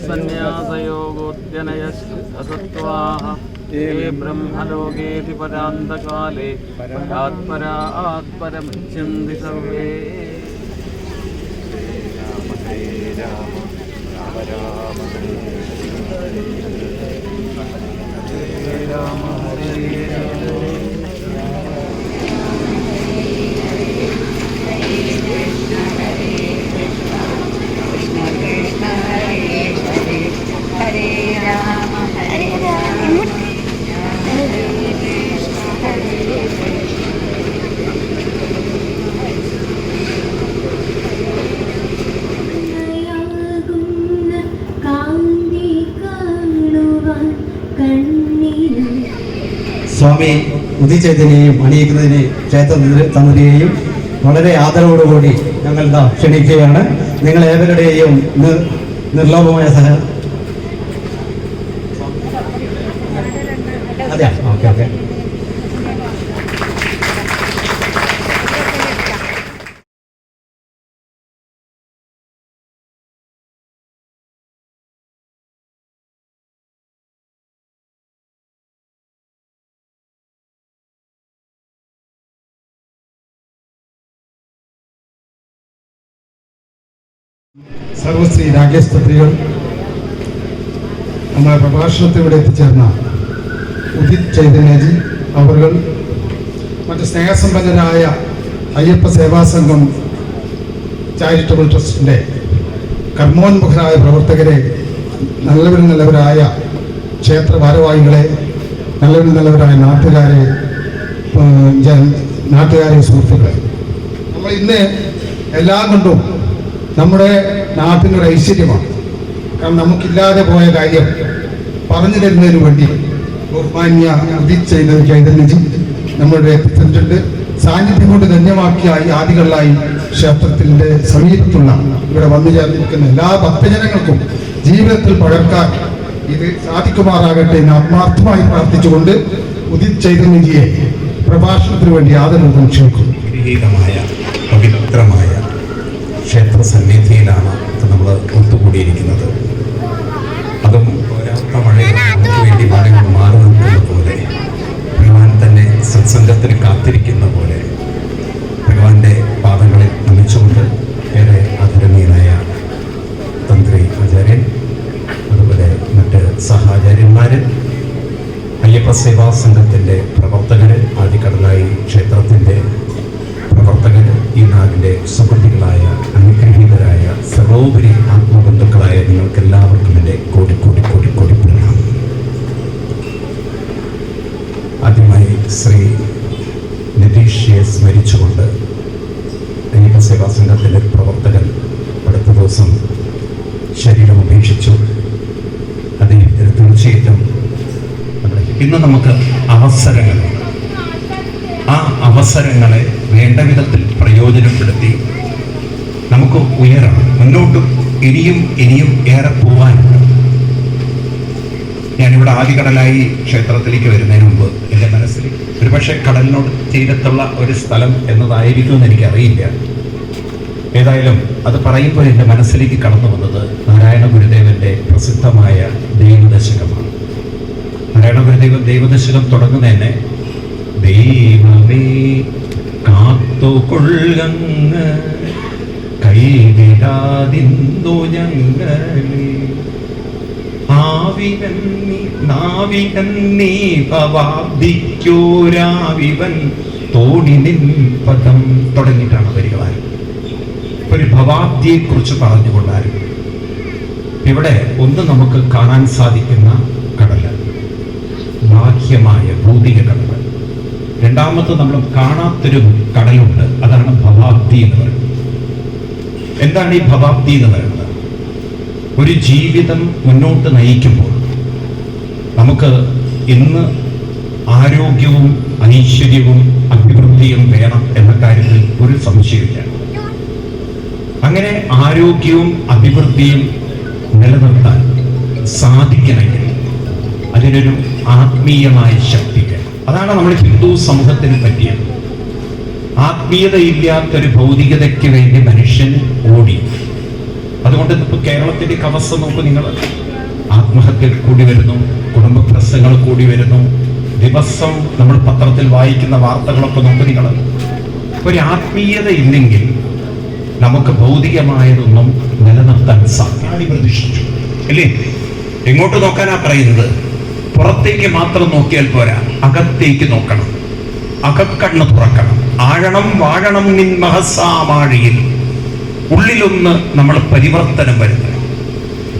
सन्न्यासयोगोद्यनयसत्त्वाः ते ब्रह्मलोकेऽधि परान्तकाले परात्परमुच्यन्ति सर्वे। राम हरे സ്വാമി ഉദിച്ചതിനെയും അണിയിക്കുന്നതിനെ ക്ഷേത്ര തന്ത്രിയെയും വളരെ ആദരവോടുകൂടി ഞങ്ങൾ ക്ഷണിക്കുകയാണ്. നിങ്ങൾ ഏവരുടെയും നിർലോഭമായ അതെ ഓക്കെ ഓക്കെ സർവശ്രീ രാകേഷ് തത്രികൾ, നമ്മുടെ പ്രഭാഷണത്തിലൂടെ എത്തിച്ചേർന്ന ഉദിത് ചൈതന്യജി അവർ, മറ്റ് സ്നേഹസമ്പന്നരായ അയ്യപ്പ സേവാസംഘം ചാരിറ്റബിൾ ട്രസ്റ്റിൻ്റെ കർമ്മോന്മുഖരായ പ്രവർത്തകരെ, നല്ലവരായ ക്ഷേത്ര ഭാരവാഹികളെ, നല്ലവരായ നാട്ടുകാരെ സുഹൃത്തുക്കളെ, നമ്മൾ ഇന്ന് എല്ലാം കൊണ്ടും നമ്മുടെ നാട്ടിനൊരു ഐശ്വര്യമാണ്. കാരണം നമുക്കില്ലാതെ പോയ കാര്യം പറഞ്ഞു തരുന്നതിന് വേണ്ടി ബഹുമാന്യ ഉദിത് ചൈതന്യജി നമ്മളുടെ എത്തിച്ചിട്ടുണ്ട്. സാന്നിധ്യം കൊണ്ട് ധന്യമാക്കിയ ആദികളായി ക്ഷേത്രത്തിൻ്റെ സമീപത്തുള്ള ഇവിടെ വന്നു ചേർന്നിരിക്കുന്ന എല്ലാ ഭക്തജനങ്ങൾക്കും ജീവിതത്തിൽ പകർക്കാൻ ഇത് സാധിക്കുമാറാകട്ടെ എന്ന് ആത്മാർത്ഥമായി പ്രാർത്ഥിച്ചുകൊണ്ട് ഉദിത് ചൈതന്യജിയെ പ്രഭാഷണത്തിന് വേണ്ടി ആദരവ് ക്ഷണിക്കുന്നു. പവിത്രമായ ക്ഷേത്ര സന്നിധിയിലാണ് നമ്മൾ ഒത്തുകൂടിയിരിക്കുന്നത്. അതും ഒരാത്ത മഴയിൽ നമുക്ക് വേണ്ടി മഴകൾ മാറി നിൽക്കുന്ന പോലെ, ഭഗവാൻ തന്നെ സത്സംഗത്തിന് കാത്തിരിക്കുന്ന പോലെ ഭഗവാന്റെ പാദങ്ങളിൽ നമിച്ചുകൊണ്ട് ഏറെ ആദരണീയനായ തന്ത്രി ആചാര്യൻ, അതുപോലെ മറ്റ് സഹാചാര്യന്മാർ, അയ്യപ്പ സേവാ സംഘത്തിൻ്റെ പ്രവർത്തകർ, ആദ്യകടലായി ക്ഷേത്രത്തിൻ്റെ പ്രവർത്തകർ, ഈ നാടിൻ്റെ സുഹൃത്തുക്കളായ അനുഗ്രഹീതരായ സർവോപരി ആത്മബന്ധുക്കളായ നിങ്ങൾക്കെല്ലാവർക്കും എൻ്റെ കോടി പ്രണാമം. ആദ്യമായി ശ്രീ നിതീഷയെ സ്മരിച്ചുകൊണ്ട്, അയ്യപ്പ സേവാ സംഘത്തിൻ്റെ പ്രവർത്തകൻ അടുത്ത ദിവസം ശരീരം ഉപേക്ഷിച്ചു. അദ്ദേഹത്തിന് തീർച്ചയായിട്ടും ഇന്ന് നമുക്ക് അവസരങ്ങളുണ്ട്. ആ അവസരങ്ങളെ വേണ്ട വിധത്തിൽ പ്രയോജനപ്പെടുത്തി നമുക്ക് ഉയരണം. മുന്നോട്ടും ഇനിയും ഏറെ പോവാനുണ്ട്. ഞാനിവിടെ ആദികടലായി ക്ഷേത്രത്തിലേക്ക് വരുന്നതിന് മുമ്പ് എൻ്റെ മനസ്സിൽ ഒരുപക്ഷെ കടലിനോട് തീരത്തുള്ള ഒരു സ്ഥലം എന്നതായിരിക്കുമെന്ന് എനിക്കറിയില്ല. ഏതായാലും അത് പറയുമ്പോൾ എൻ്റെ മനസ്സിലേക്ക് കടന്നു വന്നത് നാരായണ ഗുരുദേവൻ്റെ പ്രസിദ്ധമായ ദൈവദശകമാണ്. നാരായണ ഗുരുദേവൻ ദൈവദശകം തുടങ്ങുന്നതന്നെ ദൈവമേ കാത്തുകൊള്ളങ്ങ് കൈവിടാതിന്നു ഞങ്ങളെ നാവികന്നീ ഭവാബ്ദിക്കോരാവിവൻ തോണി നിൻ പദം തുടങ്ങിയിട്ടാണ് വരികളായി ഒരു ഭവാബ്ദിയെ കുറിച്ച് പറഞ്ഞുകൊണ്ടായിരുന്നു. ഇവിടെ ഒന്ന് നമുക്ക് കാണാൻ സാധിക്കുന്ന കടൽ, ബാഹ്യമായ ഭൗതിക കടൽ. രണ്ടാമത്തെ നമ്മൾ കാണാത്തൊരു കടലുണ്ട്, അതാണ് ഭവാബ്ദി എന്ന് പറയുന്നത്. എന്താണ് ഈ ഭവാബ്ദി എന്ന് പറയുന്നത്? ഒരു ജീവിതം മുന്നോട്ട് നയിക്കുമ്പോൾ നമുക്ക് ഇന്ന് ആരോഗ്യവും ഐശ്വര്യവും അഭിവൃദ്ധിയും വേണം എന്ന കാര്യത്തിൽ ഒരു സംശയമില്ല. അങ്ങനെ ആരോഗ്യവും അഭിവൃദ്ധിയും നിലനിർത്താൻ സാധിക്കണമെങ്കിൽ അതിനൊരു ആത്മീയമായ ശക്തി വേണം. അതാണ് നമ്മൾ ഹിന്ദു സമൂഹത്തിന് പറ്റിയത്. ആത്മീയതയില്ലാത്തൊരു ഭൗതികതയ്ക്ക് വേണ്ടി മനുഷ്യൻ ഓടി. അതുകൊണ്ട് ഇപ്പൊ കേരളത്തിന്റെ അവസ്ഥ നോക്കൂ നിങ്ങൾ. ആത്മഹത്യ കൂടി വരുന്നു, കുടുംബ പ്രശ്നങ്ങൾ കൂടി വരുന്നു. ദിവസം നമ്മൾ പത്രത്തിൽ വായിക്കുന്ന വാർത്തകളൊക്കെ നോക്കൂ നിങ്ങൾ. ഒരു ആത്മീയത ഇല്ലെങ്കിൽ നമുക്ക് ഭൗതികമായതൊന്നും നിലനിർത്താൻ സാധ്യത പ്രതീക്ഷിച്ചു അല്ലേ? എങ്ങോട്ട് നോക്കാനാ പറയുന്നത്? പുറത്തേക്ക് മാത്രം നോക്കിയാൽ പോരാ, അകത്തേക്ക് നോക്കണം. അകക്കണ്ണ് തുറക്കണം. ആഴണം വാഴണം നിൻ മഹസാമാഴിയിൽ. ഉള്ളിലൊന്ന് നമ്മൾ പരിവർത്തനം വരുന്നത്.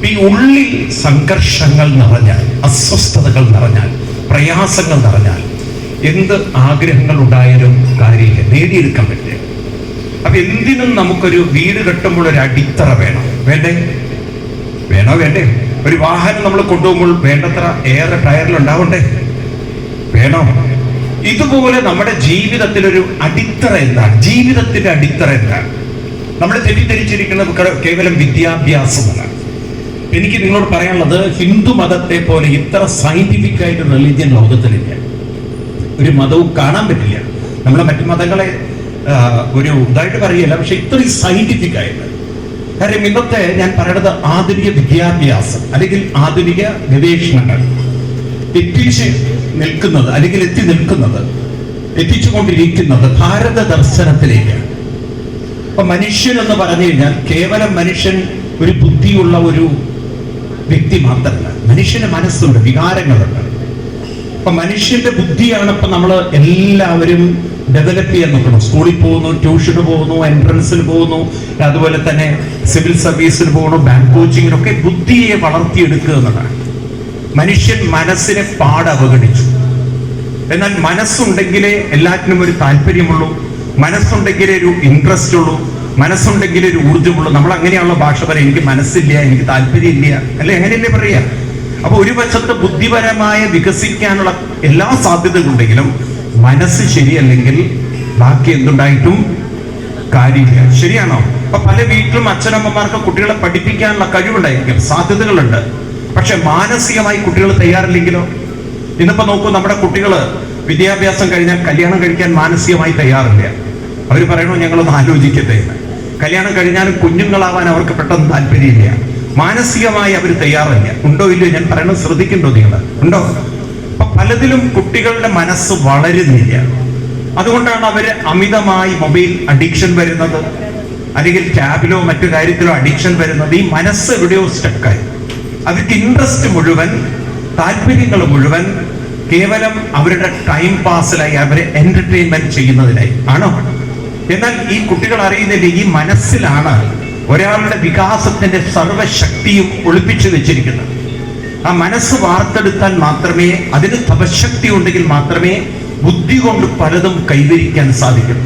ഈ ഉള്ളിൽ സംഘർഷങ്ങൾ നിറഞ്ഞാൽ, അസ്വസ്ഥതകൾ നിറഞ്ഞാൽ, പ്രയാസങ്ങൾ നിറഞ്ഞാൽ എന്ത് ആഗ്രഹങ്ങൾ ഉണ്ടായാലും കാര്യമില്ല, നേടിയെടുക്കാൻ പറ്റില്ല. അപ്പൊ എന്തിനും നമുക്കൊരു വീട് കെട്ടുമ്പോൾ ഒരു അടിത്തറ വേണം. വേണ്ടേ? വേണ്ടേ? ഒരു വാഹനം നമ്മൾ കൊണ്ടുപോകുമ്പോൾ വേണ്ടത്ര ഏറെ ടയറിലുണ്ടാവണ്ടേ? വേണോ? ഇതുപോലെ നമ്മുടെ ജീവിതത്തിലൊരു അടിത്തറ എന്താണ്? ജീവിതത്തിന്റെ അടിത്തറ എന്താണ്? നമ്മൾ തെറ്റിദ്ധരിച്ചിരിക്കുന്നത് കേവലം വിദ്യാഭ്യാസമാണ്. എനിക്ക് നിങ്ങളോട് പറയാനുള്ളത്, ഹിന്ദു മതത്തെ പോലെ ഇത്ര സയന്റിഫിക് ആയിട്ട് റിലീജിയൻ ലോകത്തിലില്ല. ഒരു മതവും കാണാൻ പറ്റില്ല. നമ്മളെ മറ്റു മതങ്ങളെ ഒരു ഇതായിട്ട് പറയില്ല, പക്ഷെ ഇത്രയും സയന്റിഫിക് ആയിട്ട്. കാര്യം ഇന്നത്തെ ഞാൻ പറയുന്നത് ആധുനിക വിദ്യാഭ്യാസം അല്ലെങ്കിൽ ആധുനിക ഗവേഷണങ്ങൾ എത്തിച്ചു നിൽക്കുന്നത് അല്ലെങ്കിൽ എത്തിച്ചുകൊണ്ടിരിക്കുന്നത് ഭാരത ദർശനത്തിലേക്കാണ്. അപ്പൊ മനുഷ്യൻ എന്ന് പറഞ്ഞു കഴിഞ്ഞാൽ കേവലം മനുഷ്യൻ ഒരു ബുദ്ധിയുള്ള ഒരു വ്യക്തി മാത്രമല്ല. മനുഷ്യന് മനസ്സുണ്ട്, വികാരങ്ങളുണ്ട്. അപ്പൊ മനുഷ്യന്റെ ബുദ്ധിയാണ് ഇപ്പൊ നമ്മൾ എല്ലാവരും ഡെവലപ്പ് ചെയ്യാൻ നോക്കണം. സ്കൂളിൽ പോകുന്നു, ട്യൂഷന് പോകുന്നു, എൻട്രൻസിന് പോകുന്നു, അതുപോലെ തന്നെ സിവിൽ സർവീസിന് പോകുന്നു, ബാങ്ക് കോച്ചിങ്ങിനൊക്കെ ബുദ്ധിയെ വളർത്തിയെടുക്കുക എന്നതാണ്. മനുഷ്യൻ മനസ്സിനെ അവഗണിച്ചു. എന്നാൽ മനസ്സുണ്ടെങ്കിലേ എല്ലാറ്റിനും ഒരു താല്പര്യമുള്ളൂ, മനസ്സുണ്ടെങ്കിലേ ഒരു ഇൻട്രസ്റ്റ് ഉള്ളൂ, മനസ്സുണ്ടെങ്കിലേ ഒരു ഊർജ്ജമുള്ളൂ. നമ്മൾ അങ്ങനെയുള്ള ഭാഷ പറയാം, എനിക്ക് മനസ്സില്ല, എനിക്ക് താല്പര്യമില്ല, അല്ലെ? അങ്ങനെയല്ലേ പറയാ? അപ്പൊ ഒരു വശത്ത് ബുദ്ധിപരമായ വികസിക്കാനുള്ള എല്ലാ സാധ്യതകളുണ്ടെങ്കിലും മനസ്സ് ശരിയല്ലെങ്കിൽ ബാക്കി എന്തുണ്ടായിട്ടും കാര്യമില്ല. ശരിയാണോ? അപ്പൊ പല വീട്ടിലും അച്ഛനമ്മമാർക്ക് കുട്ടികളെ പഠിപ്പിക്കാനുള്ള കഴിവുണ്ടായിരിക്കും, സാധ്യതകളുണ്ട്. പക്ഷെ മാനസികമായി കുട്ടികൾ തയ്യാറില്ലെങ്കിലോ? ഇന്നിപ്പോ നോക്കൂ, നമ്മുടെ കുട്ടികള് വിദ്യാഭ്യാസം കഴിഞ്ഞാൽ കല്യാണം കഴിക്കാൻ മാനസികമായി തയ്യാറില്ല. അവർ പറയണോ ഞങ്ങളൊന്ന് ആലോചിക്കട്ടെ. കല്യാണം കഴിഞ്ഞാലും കുഞ്ഞുങ്ങളാവാൻ അവർക്ക് പെട്ടെന്ന് താല്പര്യമില്ല. മാനസികമായി അവർ തയ്യാറില്ല. ഉണ്ടോ ഇല്ലയോ? ഞാൻ പറയണത് ശ്രദ്ധിക്കണ്ടോ? നിങ്ങൾ ഉണ്ടോ? അപ്പൊ പലതിലും കുട്ടികളുടെ മനസ്സ് വളരുന്നില്ല. അതുകൊണ്ടാണ് അവര് അമിതമായി മൊബൈൽ അഡിക്ഷൻ വരുന്നത്, അല്ലെങ്കിൽ ടാബിലോ മറ്റു കാര്യത്തിലോ അഡിക്ഷൻ വരുന്നത്. ഈ മനസ്സ് എവിടെയോ സ്റ്റക്കായി. അവർക്ക് ഇൻട്രസ്റ്റ് മുഴുവൻ, താല്പര്യങ്ങൾ മുഴുവൻ കേവലം അവരുടെ ടൈം പാസിലായി, അവരെ എന്റർടൈൻമെന്റ് ചെയ്യുന്നതിനായി ആണോ? എന്നാൽ ഈ കുട്ടികൾ അറിയുന്നില്ല, ഈ മനസ്സിലാണ് ഒരാളുടെ വികാസത്തിന്റെ സർവശക്തിയും ഒളിപ്പിച്ചു വെച്ചിരിക്കുന്നത്. ആ മനസ്സ് വാർത്തെടുത്താൽ മാത്രമേ, അതിന് തപശക്തി ഉണ്ടെങ്കിൽ മാത്രമേ ബുദ്ധി കൊണ്ട് പലതും കൈവരിക്കാൻ സാധിക്കും.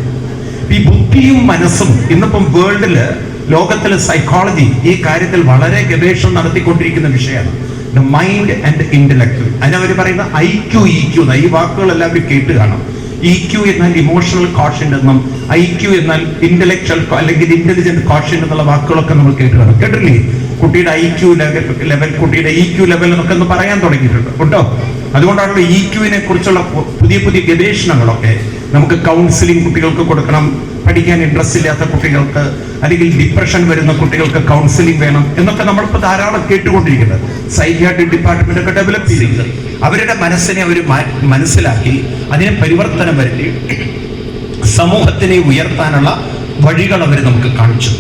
ഈ ബുദ്ധിയും മനസ്സും ഇന്നിപ്പം വേൾഡില്, ലോകത്തിലെ സൈക്കോളജി ഈ കാര്യത്തിൽ വളരെ ഗവേഷണം നടത്തിക്കൊണ്ടിരിക്കുന്ന വിഷയമാണ്. The mind and intellect. അതിനവർ പറയുന്ന IQ, EQ. ഈ വാക്കുകൾ എല്ലാവരും കേട്ട് കാണാം. EQ എന്നാൽ ഇമോഷണൽ കോഷ്യന്റ് എന്നും IQ എന്നാൽ ഇന്റലക്ച്വൽ അല്ലെങ്കിൽ ഇന്റലിജന്റ് കോഷ്യന്റ് എന്നുള്ള വാക്കുകളൊക്കെ നമ്മൾ കേട്ട് കാണാം. കേട്ടില്ലേ? കുട്ടിയുടെ IQ ലെവൽ, കുട്ടിയുടെ EQ ലെവൽ എന്നൊക്കെ ഒന്ന് പറയാൻ തുടങ്ങിയിട്ടുണ്ട് കേട്ടോ. അതുകൊണ്ടാണല്ലോ EQ-നെ കുറിച്ചുള്ള പുതിയ പുതിയ ഗവേഷണങ്ങളൊക്കെ. നമുക്ക് കൗൺസിലിംഗ് കുട്ടികൾക്ക് കൊടുക്കണം, പഠിക്കാൻ ഇൻട്രസ്റ്റ് ഇല്ലാത്ത കുട്ടികൾക്ക് അല്ലെങ്കിൽ ഡിപ്രഷൻ വരുന്ന കുട്ടികൾക്ക് കൗൺസിലിംഗ് വേണം എന്നൊക്കെ നമ്മളിപ്പോൾ ധാരാളം കേട്ടുകൊണ്ടിരിക്കുന്നത്. സൈക്യാട്രിക് ഡിപ്പാർട്ട്മെന്റ് ഒക്കെ ഡെവലപ്പ് ചെയ്തിരിക്കുന്നത്. അവരുടെ മനസ്സിനെ അവർ മനസ്സിലാക്കി അതിനെ പരിവർത്തനം വരുത്തി സമൂഹത്തിനെ ഉയർത്താനുള്ള വഴികൾ അവർ നമുക്ക് കാണിച്ചു.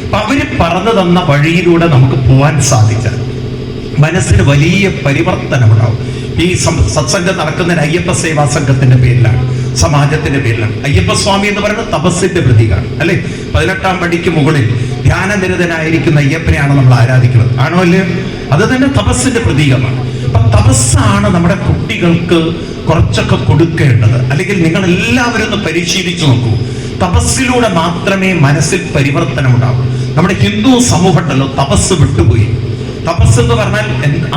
അപ്പൊ അവര് പറഞ്ഞു തന്ന വഴിയിലൂടെ നമുക്ക് പോവാൻ സാധിച്ചാൽ മനസ്സിന് വലിയ പരിവർത്തനം ഉണ്ടാവും. ഈ സത്സംഗം നടക്കുന്ന അയ്യപ്പ സേവാ സംഘത്തിന്റെ പേരിലാണ്, സമാജത്തിന്റെ പേരിലാണ്. അയ്യപ്പസ്വാമി എന്ന് പറയുന്നത് തപസ്സിന്റെ പ്രതീകമാണ്, അല്ലെ? 18ാം പടിക്ക് മുകളിൽ ധ്യാനനിരതനായിരിക്കുന്ന അയ്യപ്പനെയാണ് നമ്മൾ ആരാധിക്കുന്നത്, ആണോ അല്ലേ? അത് തന്നെ തപസ്സിന്റെ പ്രതീകമാണ്. അപ്പൊ തപസ്സാണ് നമ്മുടെ കുട്ടികൾക്ക് കുറച്ചൊക്കെ കൊടുക്കേണ്ടത്. അല്ലെങ്കിൽ നിങ്ങൾ എല്ലാവരും ഒന്ന് പരിശീലിച്ചു നോക്കൂ. തപസ്സിലൂടെ മാത്രമേ മനസ്സിൽ പരിവർത്തനം ഉണ്ടാവൂ. നമ്മുടെ ഹിന്ദു സമൂഹമുണ്ടല്ലോ, തപസ് വിട്ടുപോയി. തപസ് എന്ന് പറഞ്ഞാൽ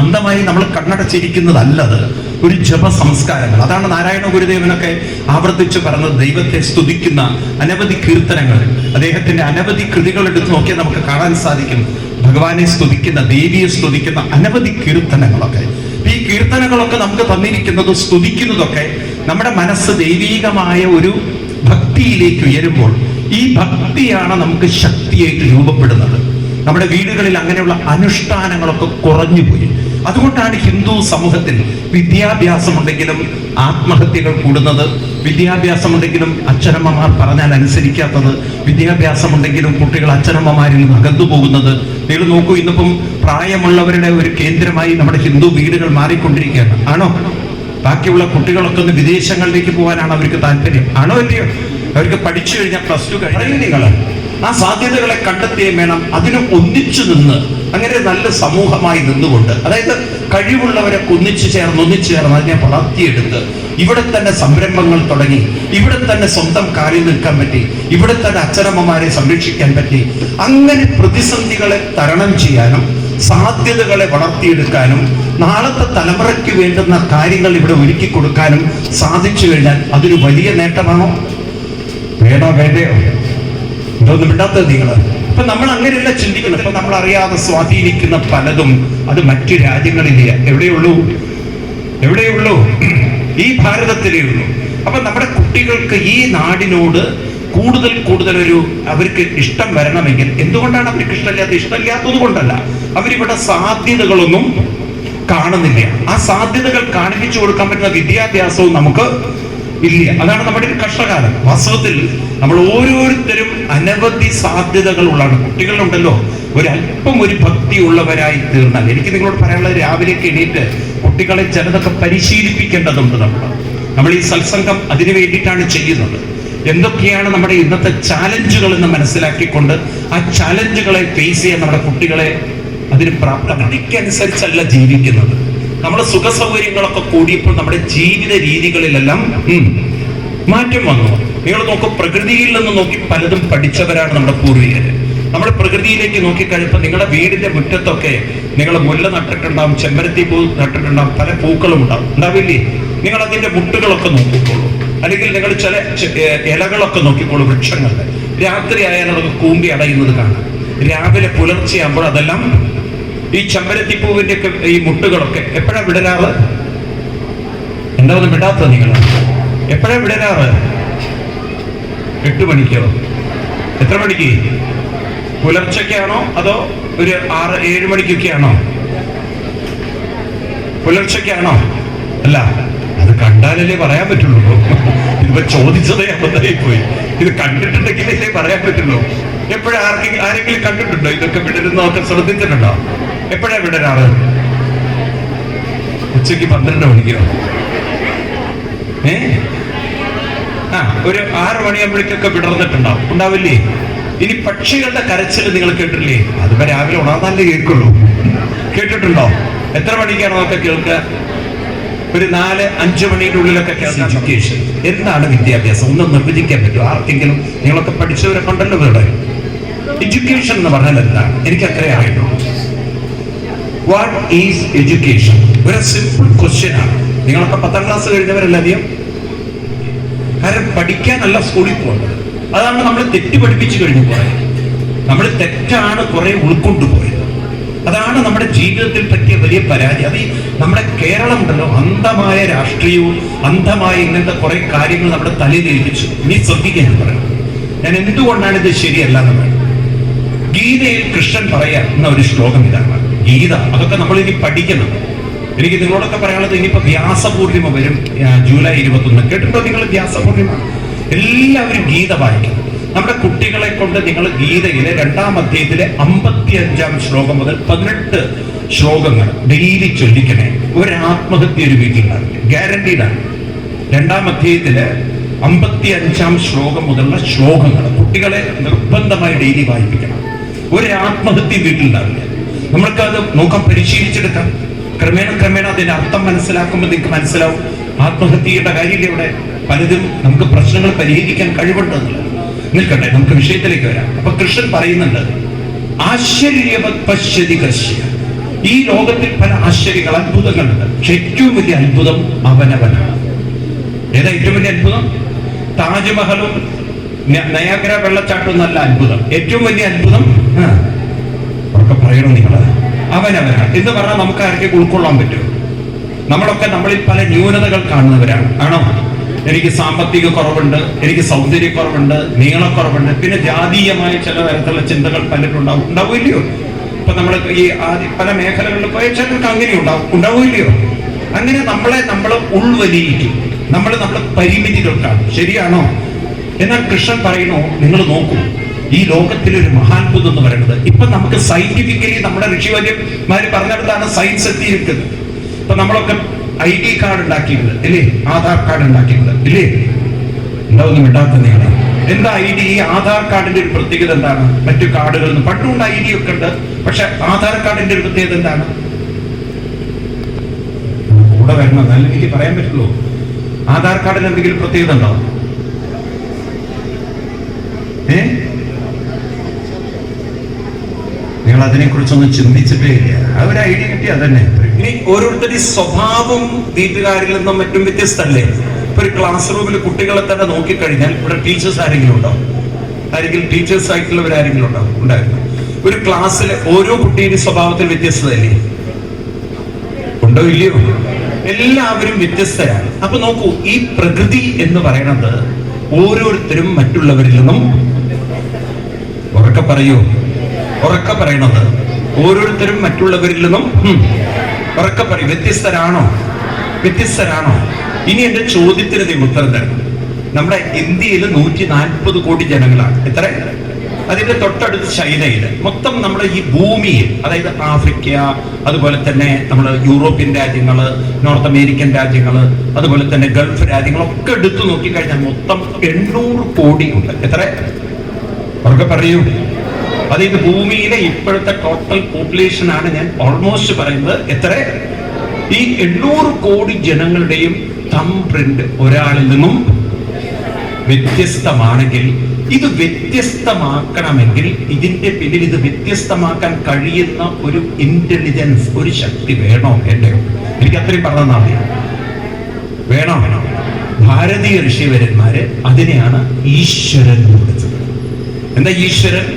അന്ധമായി നമ്മൾ കണ്ണടച്ചിരിക്കുന്നതല്ലത്, ഒരു ജപ സംസ്കാരങ്ങൾ. അതാണ് നാരായണ ഗുരുദേവനൊക്കെ ആവർത്തിച്ച് പറഞ്ഞത്. ദൈവത്തെ സ്തുതിക്കുന്ന അനവധി കീർത്തനങ്ങൾ, അദ്ദേഹത്തിന്റെ അനവധി കൃതികൾ എടുത്ത് നോക്കിയാൽ നമുക്ക് കാണാൻ സാധിക്കും. ഭഗവാനെ സ്തുതിക്കുന്ന, ദേവിയെ സ്തുതിക്കുന്ന അനവധി കീർത്തനങ്ങളൊക്കെ. ഈ കീർത്തനങ്ങളൊക്കെ നമുക്ക് തന്നിരിക്കുന്നത്, സ്തുതിക്കുന്നതൊക്കെ നമ്മുടെ മനസ്സ് ദൈവീകമായ ഒരു ഭക്തിയിലേക്ക് ഉയരുമ്പോൾ ഈ ഭക്തിയാണ് നമുക്ക് ശക്തിയായിട്ട് രൂപപ്പെടുന്നത്. നമ്മുടെ വീടുകളിൽ അങ്ങനെയുള്ള അനുഷ്ഠാനങ്ങളൊക്കെ കുറഞ്ഞുപോയി. അതുകൊണ്ടാണ് ഹിന്ദു സമൂഹത്തിൽ വിദ്യാഭ്യാസമുണ്ടെങ്കിലും ആത്മഹത്യകൾ കൂടുന്നത്, വിദ്യാഭ്യാസമുണ്ടെങ്കിലും അച്ഛനമ്മമാർ പറഞ്ഞാൽ അനുസരിക്കാത്തത്, വിദ്യാഭ്യാസമുണ്ടെങ്കിലും കുട്ടികൾ അച്ഛനമ്മമാരിൽ നിന്ന് അകന്നു പോകുന്നത്. നിങ്ങൾ നോക്കൂ, ഇന്നിപ്പം പ്രായമുള്ളവരുടെ ഒരു കേന്ദ്രമായി നമ്മുടെ ഹിന്ദു വീടുകൾ മാറിക്കൊണ്ടിരിക്കുകയാണ്. ആണോ? ബാക്കിയുള്ള കുട്ടികളൊക്കെ ഒന്ന് വിദേശങ്ങളിലേക്ക് പോകാനാണ് അവർക്ക് താല്പര്യം. ആണോ അല്ലയോ? അവർക്ക് പഠിച്ചു കഴിഞ്ഞാൽ +2 കഴിഞ്ഞാൽ നിങ്ങൾ ആ സാധ്യതകളെ കണ്ടെത്തുകയും വേണം. അതിന് ഒന്നിച്ചു നിന്ന്, അങ്ങനെ നല്ല സമൂഹമായി നിന്നുകൊണ്ട്, അതായത് കഴിവുള്ളവരെ ഒന്നിച്ചു ചേർന്ന് അതിനെ വളർത്തിയെടുത്ത് ഇവിടെ തന്നെ സംരംഭങ്ങൾ തുടങ്ങി, ഇവിടെ തന്നെ സ്വന്തം കാലിൽ നിൽക്കാൻ പറ്റി, ഇവിടെ തന്നെ അച്ഛനമ്മമാരെ സംരക്ഷിക്കാൻ പറ്റി. അങ്ങനെ പ്രതിസന്ധികളെ തരണം ചെയ്യാനും സാധ്യതകളെ വളർത്തിയെടുക്കാനും നാളത്തെ തലമുറയ്ക്ക് വേണ്ടുന്ന കാര്യങ്ങൾ ഇവിടെ ഒരുക്കി കൊടുക്കാനും സാധിച്ചു കഴിഞ്ഞാൽ അതൊരു വലിയ നേട്ടമാണോ? വേണോ വേണ്ടയോ? ഇതൊന്നും വിടാത്തത് നിങ്ങൾ. അപ്പൊ നമ്മൾ അങ്ങനെയല്ല ചിന്തിക്കുന്നത്. ഇപ്പൊ നമ്മൾ അറിയാതെ സ്വാധീനിക്കുന്ന പലതും അത് മറ്റു രാജ്യങ്ങളിലെ എവിടെയുള്ളൂ ഈ ഭാരതത്തിലേ ഉള്ളൂ. അപ്പൊ നമ്മുടെ കുട്ടികൾക്ക് ഈ നാടിനോട് കൂടുതൽ ഒരു അവർക്ക് ഇഷ്ടം വരണമെങ്കിൽ, എന്തുകൊണ്ടാണ് അവർക്ക് ഇഷ്ടമില്ലാത്തത് കൊണ്ടല്ല, അവരിവിടെ സാധ്യതകളൊന്നും കാണുന്നില്ല. ആ സാധ്യതകൾ കാണിപ്പിച്ചു കൊടുക്കാൻ പറ്റുന്ന വിദ്യാഭ്യാസവും നമുക്ക് ഇല്ല. അതാണ് നമ്മുടെ ഒരു കഷ്ടകാലം. വാസ്തവത്തിൽ നമ്മൾ ഓരോരുത്തരും അനവധി സാധ്യതകളുള്ളതാണ്. കുട്ടികളുണ്ടല്ലോ, ഒരല്പം ഒരു ഭക്തി ഉള്ളവരായി തീർന്നാൽ, എനിക്ക് നിങ്ങളോട് പറയാനുള്ളത്, രാവിലേക്ക് എണീറ്റ് കുട്ടികളെ ചിലതൊക്കെ പരിശീലിപ്പിക്കേണ്ടതുണ്ട്. നമ്മൾ ഈ സത്സംഗം അതിനു വേണ്ടിയിട്ടാണ് ചെയ്യുന്നത്. എന്തൊക്കെയാണ് നമ്മുടെ ഇന്നത്തെ ചാലഞ്ചുകൾ എന്ന് മനസ്സിലാക്കിക്കൊണ്ട് ആ ചാലഞ്ചുകളെ ഫേസ് ചെയ്യാൻ നമ്മുടെ കുട്ടികളെ അതിന് പ്രാപ്തമനുസരിച്ചല്ല ജീവിക്കുന്നത്. നമ്മുടെ സുഖ സൗകര്യങ്ങളൊക്കെ കൂടിയപ്പോൾ നമ്മുടെ ജീവിത രീതികളിലെല്ലാം മാറ്റം വന്നു. നിങ്ങൾ നോക്കൂ, പ്രകൃതിയിൽ നിന്ന് നോക്കി പലതും പഠിച്ചവരാണ് നമ്മുടെ പൂർവികര്. നമ്മൾ പ്രകൃതിയിലേക്ക് നോക്കിക്കഴിഞ്ഞപ്പോൾ നിങ്ങളുടെ വീടിന്റെ മുറ്റത്തൊക്കെ നിങ്ങൾ മുല്ല നട്ടിട്ടുണ്ടാവും, ചെമ്പരത്തി പൂ നട്ടിട്ടുണ്ടാവും, പല പൂക്കളും ഉണ്ടാവില്ലേ? നിങ്ങൾ അതിന്റെ മുട്ടുകളൊക്കെ നോക്കിക്കോളൂ, അല്ലെങ്കിൽ നിങ്ങൾ ചില ഇലകളൊക്കെ നോക്കിക്കോളൂ വൃക്ഷങ്ങളുടെ. രാത്രി ആയാൽ അതൊക്കെ കൂമ്പി അടയുന്നത് കാണാം. രാവിലെ പുലർച്ചെയാകുമ്പോൾ അതെല്ലാം ഈ ചെമ്പരത്തിപ്പൂവിന്റെ ഒക്കെ ഈ മുട്ടുകളൊക്കെ എപ്പോഴാ വിടരാറ്? എന്താ ഒന്നും വിടാത്തത്? നിങ്ങൾ എപ്പോഴാ വിടരാറ്? 8 മണിക്കോ? എത്ര മണിക്ക്? പുലർച്ചയ്ക്കാണോ അതോ ഒരു 6-7 മണിക്കൊക്കെയാണോ? പുലർച്ചയ്ക്കാണോ? അല്ല, അത് കണ്ടാലല്ലേ പറയാൻ പറ്റുള്ളൂ. ഇതിപ്പോ ചോദിച്ചതേ അബദ്ധമായി പോയി. ഇത് കണ്ടിട്ടുണ്ടെങ്കിലല്ലേ പറയാൻ പറ്റുള്ളൂ. എപ്പോഴാ ആരെങ്കിലും കണ്ടിട്ടുണ്ടോ ഇതൊക്കെ വിടരുന്നതൊക്കെ ശ്രദ്ധിച്ചിട്ടുണ്ടോ? എപ്പോഴാ വിടരാറ്? ഉച്ചയ്ക്ക് 12 മണിക്കോ? ഒരു 6 മണിയാകുമ്പോഴേക്കൊക്കെ വിടർന്നിട്ടുണ്ടാവും, ഉണ്ടാവില്ലേ? ഇനി പക്ഷികളുടെ കരച്ചിൽ നിങ്ങൾ കേട്ടില്ലേ? അതിപ്പോ രാവിലെ ഉണർന്നാലേ കേൾക്കുള്ളൂ. കേട്ടിട്ടുണ്ടോ? എത്ര മണിക്കാണോ അതൊക്കെ കേൾക്കുക? ഒരു 4-5 മണിയുടെ ഉള്ളിലൊക്കെ കേൾക്കാം. എഡ്യൂക്കേഷൻ എന്താണ്? വിദ്യാഭ്യാസം ഒന്ന് നിർവചിക്കാൻ പറ്റും ആർക്കെങ്കിലും? നിങ്ങളൊക്കെ പഠിച്ചവരൊക്കെ ഉണ്ടല്ലോ ഇവിടെ. എഡ്യൂക്കേഷൻ എന്ന് പറഞ്ഞാൽ എന്താണ്? എനിക്ക് അത്രേ അറിയുള്ളൂ. What is education? ഒരു സിമ്പിൾ ക്വസ്റ്റ്യൻ ആണ്. നിങ്ങളൊക്കെ 10ാം ക്ലാസ് കഴിഞ്ഞവരല്ല അധികം. കാരണം പഠിക്കാനല്ല സ്കൂളിൽ പോകുന്നത്. അതാണ് നമ്മൾ തെറ്റ് പഠിപ്പിച്ചു കഴിഞ്ഞു. കുറെ നമ്മൾ തെറ്റാണ് കുറെ ഉൾക്കൊണ്ടുപോയത്. അതാണ് നമ്മുടെ ജീവിതത്തിൽ പറ്റിയ വലിയ പരാജയം. അത് നമ്മുടെ കേരളം ഉണ്ടല്ലോ, അന്ധമായ രാഷ്ട്രീയവും അന്ധമായ ഇങ്ങനത്തെ കുറെ കാര്യങ്ങൾ നമ്മുടെ തലയിൽ ഏൽപ്പിച്ചു. നീ ശ്രദ്ധിക്കാൻ പറയണം. ഞാൻ എന്തുകൊണ്ടാണ് ഇത് ശരിയല്ല എന്ന് പറയും. ഗീതയിൽ കൃഷ്ണൻ പറയുന്ന ഒരു ശ്ലോകം ഇതാണ്. ഗീത അതൊക്കെ നമ്മൾ ഇനി പഠിക്കണം. എനിക്ക് നിങ്ങളോടൊക്കെ പറയാനുള്ളത്, ഇനിയിപ്പോ വ്യാസപൂർണിമ വരും, ജൂലൈ 21. കേട്ടിട്ടോ നിങ്ങൾ വ്യാസപൂർണിമ? എല്ലാവരും ഗീത വായിക്കണം. നമ്മുടെ കുട്ടികളെ കൊണ്ട് നിങ്ങൾ ഗീതയിലെ 2ാം അധ്യായത്തിലെ 55ാം ശ്ലോകം മുതൽ 18 ശ്ലോകങ്ങൾ ഡെയിലി ചൊല്ലിക്കണേ. ഒരു ആത്മഹത്യ ഒരു വീട്ടിലുണ്ടാവില്ല, ഗ്യാരണ്ടീഡാണ്. 2ാം അധ്യായത്തിലെ 55ാം ശ്ലോകം മുതലുള്ള ശ്ലോകങ്ങൾ കുട്ടികളെ നിർബന്ധമായി ഡെയിലി വായിപ്പിക്കണം. ഒരു ആത്മഹത്യ വീട്ടിലുണ്ടാവില്ല. നമ്മൾക്കത് നോക്കാൻ പരിശീലിച്ചെടുക്കാം. ക്രമേണ അതിന്റെ അർത്ഥം മനസ്സിലാക്കുമ്പോൾ നിങ്ങൾക്ക് മനസ്സിലാവും ആത്മഹത്യയുടെ കാര്യമില്ല. ഇവിടെ പലതും നമുക്ക് പ്രശ്നങ്ങൾ പരിഹരിക്കാൻ കഴിവുണ്ടെന്നില്ല. നിൽക്കട്ടെ, നമുക്ക് വിഷയത്തിലേക്ക് വരാം. അപ്പൊ കൃഷ്ണൻ പറയുന്നുണ്ട്, ആശ്ചര്യവത് പശ്യതി കശ്യ. ഈ ലോകത്തിൽ പല ആശ്ചര്യങ്ങൾ, അത്ഭുതങ്ങളുണ്ട്. പക്ഷെ ഏറ്റവും വലിയ അത്ഭുതം അവനവനാണ്. ഏതാ ഏറ്റവും വലിയ അത്ഭുതം? താജ്മഹലും നയാഗ്ര വെള്ളച്ചാട്ടവും നല്ല അത്ഭുതം. ഏറ്റവും വലിയ അത്ഭുതം ഒക്കെ പറയണം നിങ്ങൾ, അവനവനാണ് എന്ന് പറഞ്ഞാൽ നമുക്ക് ആർക്കും ഉൾക്കൊള്ളാൻ പറ്റും. നമ്മളൊക്കെ നമ്മളിൽ പല ന്യൂനതകൾ കാണുന്നവരാണ്. ആണോ? എനിക്ക് സാമ്പത്തിക കുറവുണ്ട്, എനിക്ക് സൗന്ദര്യക്കുറവുണ്ട്, നീളക്കുറവുണ്ട്, പിന്നെ ജാതീയമായ ചില തരത്തിലുള്ള ചിന്തകൾ പലരും ഉണ്ടാവില്ലയോ? ഇപ്പൊ നമ്മൾ ഈ പല മേഖലകളിൽ പോയ ചിലർക്ക് അങ്ങനെ ഉണ്ടാവില്ലയോ? അങ്ങനെ നമ്മൾ ഉൾവലിയിക്കും, നമ്മൾ പരിമിതികൾ കാണും. ശരിയാണോ? എന്നാൽ കൃഷ്ണൻ പറയുന്നു, നിങ്ങൾ നോക്കൂ, ഈ ലോകത്തിലൊരു മഹാത്ഭുതം എന്ന് പറയുന്നത് ഇപ്പൊ നമുക്ക് സയന്റിഫിക്കലി നമ്മുടെ ഋഷിവര്യന്മാര് പറഞ്ഞിടത്താണ് സയൻസ് എത്തിയിരിക്കുന്നത്. ഇപ്പൊ നമ്മളൊക്കെ ID കാർഡ് ഉണ്ടാക്കിയിട്ടുണ്ട് ഇല്ലേ? ആധാർ കാർഡ് ഉണ്ടാക്കിയിട്ടുണ്ട് ഇല്ലേ? എന്താ ഇടാത്ത നിങ്ങളെ? എന്താ ID? ഈ ആധാർ കാർഡിന്റെ ഒരു പ്രത്യേകത എന്താണ്? മറ്റു കാർഡുകളിൽ നിന്ന് പണ്ടുകൊണ്ട് ID ഒക്കെ ഉണ്ട്, പക്ഷെ ആധാർ കാർഡിന്റെ ഒരു പ്രത്യേകത എന്താണ്? കൂടെ വരണം, എന്നാലും എനിക്ക് പറയാൻ പറ്റുള്ളൂ. ആധാർ കാർഡിന് എന്തെങ്കിലും പ്രത്യേകത ഉണ്ടോ? നിങ്ങൾ അതിനെ കുറിച്ചൊന്നും ചിന്തിച്ചിട്ടേ ഇല്ല. ഒരു ID കിട്ടി അതന്നെ. ഇനി ഓരോരുത്തരുടെ സ്വഭാവം വീട്ടുകാരിൽ നിന്നും മറ്റും വ്യത്യസ്തമല്ലേ? ഇപ്പൊ ഒരു ക്ലാസ് റൂമിൽ കുട്ടികളെ തന്നെ നോക്കിക്കഴിഞ്ഞാൽ ഇവിടെ ടീച്ചേഴ്സ് ആരെങ്കിലും ഉണ്ടോ? ടീച്ചേഴ്സ് ആയിട്ടുള്ളവരാരെങ്കിലും ഉണ്ടായിരുന്നു? ഒരു ക്ലാസ്സിലെ ഓരോ കുട്ടിയുടെ സ്വഭാവത്തിൽ വ്യത്യസ്തതല്ലേ? ഉണ്ടോ ഇല്ലയോ? എല്ലാവരും വ്യത്യസ്തരാണ്. അപ്പൊ നോക്കൂ, ഈ പ്രകൃതി എന്ന് പറയുന്നത് ഓരോരുത്തരും മറ്റുള്ളവരിൽ നിന്നും, ഉറക്കെ പറയണത്, ഓരോരുത്തരും മറ്റുള്ളവരിൽ നിന്നും ഉറക്കെ പറയും, വ്യത്യസ്തരാണോ? ഇനി എന്റെ ചോദ്യത്തിന് നീ ഉത്തരം തരണം. നമ്മുടെ ഇന്ത്യയിൽ 140 കോടി ജനങ്ങളാണ്. എത്ര? അതിന്റെ തൊട്ടടുത്ത് ചൈനയില്, മൊത്തം നമ്മുടെ ഈ ഭൂമിയിൽ, അതായത് ആഫ്രിക്ക, അതുപോലെ തന്നെ നമ്മുടെ യൂറോപ്യൻ രാജ്യങ്ങള്, നോർത്ത് അമേരിക്കൻ രാജ്യങ്ങള്, അതുപോലെ തന്നെ ഗൾഫ് രാജ്യങ്ങളൊക്കെ എടുത്തു നോക്കിക്കഴിഞ്ഞാൽ മൊത്തം 800 കോടി ഉണ്ട്. എത്ര? ഉറക്കെ പറയൂ. അതായത് ഭൂമിയിലെ ഇപ്പോഴത്തെ ടോട്ടൽ പോപ്പുലേഷൻ ആണ് ഞാൻ ഓൾമോസ്റ്റ് പറയുന്നത്. എത്ര? ഈ 800 കോടി ജനങ്ങളുടെയും തമ്പ് പ്രിന്റ് ഒരാളിൽ നിന്നും വ്യത്യസ്തമാണെങ്കിൽ, ഇത് വ്യത്യസ്തമാക്കണമെങ്കിൽ ഇതിന്റെ പിന്നിൽ ഇത് വ്യത്യസ്തമാക്കാൻ കഴിയുന്ന ഒരു ഇന്റലിജൻസ്, ഒരു ശക്തി വേണോ? എന്റെയോ? എനിക്ക് അത്രയും പറഞ്ഞാൽ മതി. വേണോ? ഭാരതീയ ഋഷിവര്യന്മാര് അതിനെയാണ് ഈശ്വരൻ എന്ന് വിളിച്ചത്. എന്താ ഈശ്വരൻ?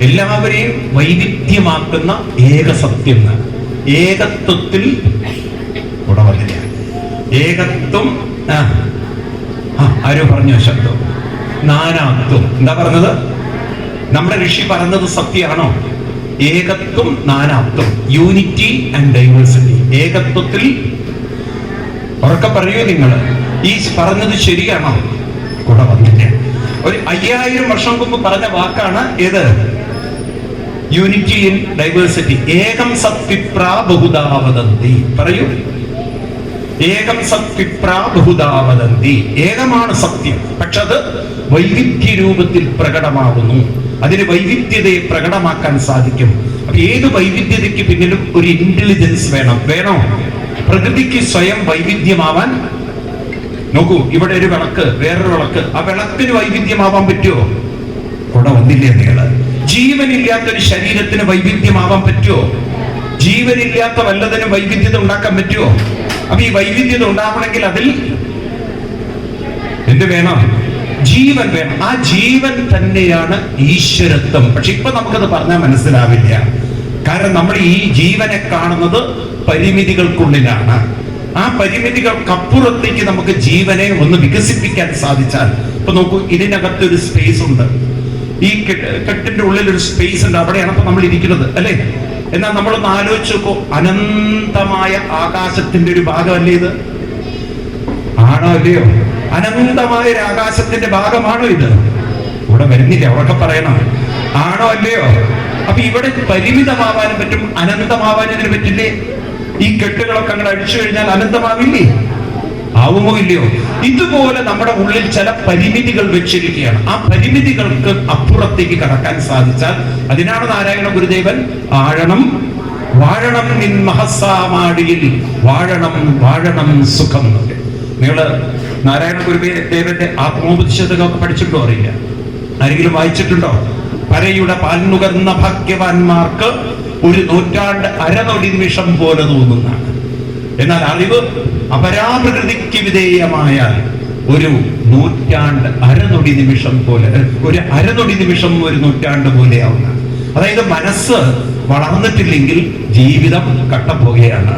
എല്ലാവരെയും വൈവിധ്യമാക്കുന്ന ഏകസത്യം. ഏകത്വത്തിൽ ഉടവല്ല. ഏകത്വം ആരോ പറഞ്ഞ ശബ്ദം നാനാത്വം. എന്താ പറഞ്ഞത്? നമ്മുടെ ഋഷി പറഞ്ഞത് സത്യമാണോ? ഏകത്വം, നാനാത്വം, യൂണിറ്റി ആൻഡ് ഡൈവേഴ്സിറ്റി. ഏകത്വത്തിൽ, ഉറക്കെ പറയൂ നിങ്ങൾ, ഈ പറഞ്ഞത് ശരിയാണോ? കൂടെ വന്നില്ല. ഒരു 5000 വർഷം മുമ്പ് പറഞ്ഞ വാക്കാണ് ഏത്? Unity in diversity. ഏകം സത് വിപ്രാ ബഹുധാ വദന്തി. പറയൂ. ഏകം സത് വിപ്രാ ബഹുധാ വദന്തി. ഏകമാണ് സത്യം, പക്ഷെ അത് വൈവിധ്യ രൂപത്തിൽ പ്രകടമാകുന്നു. അതിന് വൈവിധ്യതയെ പ്രകടമാക്കാൻ സാധിക്കും. അപ്പൊ ഏത് വൈവിധ്യതയ്ക്ക് പിന്നിലും ഒരു ഇന്റലിജൻസ് വേണോ? പ്രകൃതിക്ക് സ്വയം വൈവിധ്യമാവാൻ നോക്കൂ. ഇവിടെ ഒരു വിളക്ക്, വേറൊരു വിളക്ക്, ആ വിളക്കിന് വൈവിധ്യമാവാൻ പറ്റുമോ? കൂടെ വന്നില്ലേ നിങ്ങള്? ജീവനില്ലാത്തൊരു ശരീരത്തിന് വൈവിധ്യമാവാൻ പറ്റുമോ? ജീവനില്ലാത്ത വല്ലതിനും വൈവിധ്യത ഉണ്ടാക്കാൻ പറ്റുമോ? അപ്പൊ ഈ വൈവിധ്യത ഉണ്ടാവണമെങ്കിൽ അതിൽ എന്ത് വേണം? ജീവൻ വേണം. ആ ജീവൻ തന്നെയാണ് ഈശ്വരത്വം. പക്ഷെ ഇപ്പൊ നമുക്കത് പറഞ്ഞാൽ മനസ്സിലാവില്ല. കാരണം നമ്മൾ ഈ ജീവനെ കാണുന്നത് പരിമിതികൾക്കുള്ളിലാണ്. ആ പരിമിതികൾക്കപ്പുറത്തേക്ക് നമുക്ക് ജീവനെ ഒന്ന് വികസിപ്പിക്കാൻ സാധിച്ചാൽ, ഇപ്പൊ നോക്കൂ, ഇതിനകത്തൊരു സ്പേസ് ഉണ്ട്. ഈ കെട്ടിന്റെ ഉള്ളിൽ ഒരു സ്പേസ് ഉണ്ട്. അവിടെയാണ് ഇപ്പൊ നമ്മൾ ഇരിക്കുന്നത്, അല്ലെ? എന്നാൽ നമ്മളൊന്ന് ആലോചിച്ച് നോക്കൂ, അനന്തമായ ആകാശത്തിന്റെ ഒരു ഭാഗമല്ലേ ഇത്? ആണോ അല്ലയോ? അനന്തമായ ഒരു ആകാശത്തിന്റെ ഭാഗമാണോ ഇത്? ഇവിടെ വരുന്നില്ല, ഉറക്കെ പറയണം. ആണോ അല്ലയോ? അപ്പൊ ഇവിടെ പരിമിതമാവാനും പറ്റും, അനന്തമാവാനും ഇതിന് പറ്റില്ലേ? ഈ കെട്ടുകളൊക്കെ അങ്ങോട്ട് അടിച്ചു കഴിഞ്ഞാൽ അനന്തമാവില്ലേ? ആവുമോ ഇല്ലയോ? ഇതുപോലെ നമ്മുടെ ഉള്ളിൽ ചില പരിമിതികൾ വെച്ചിരിക്കുകയാണ്. ആ പരിമിതികൾക്ക് അപ്പുറത്തേക്ക് കടക്കാൻ സാധിച്ചാൽ, അതിനാണ് നാരായണ ഗുരുദേവൻ വാഴണം നിൻ മഹസാമാടിയിൽ വാഴണം സുഖം എന്നൊക്കെ. നിങ്ങള് നാരായണ ഗുരുദേവന്റെ ആത്മോപദേശങ്ങളൊക്കെ പഠിച്ചിട്ടുണ്ടോ? അറിയില്ല. ആരെങ്കിലും വായിച്ചിട്ടുണ്ടോ? പരയുടെ പാൽ നുകർന്ന ഭാഗ്യവാന്മാർക്ക് ഒരു നൂറ്റാണ്ട് അരനൊടി നിമിഷം പോലെ തോന്നുന്നതാണ്. എന്നാൽ അറിവ് അപരാപ്രകൃതിക്ക് വിധേയമായാൽ ഒരു നൂറ്റാണ്ട് അരനൊടി നിമിഷം പോലെ, ഒരു അരനൊടി നിമിഷം ഒരു നൂറ്റാണ്ട് പോലെയാവുന്ന. അതായത് മനസ്സ് വളർന്നിട്ടില്ലെങ്കിൽ ജീവിതം കട്ടപ്പോകുകയാണ്,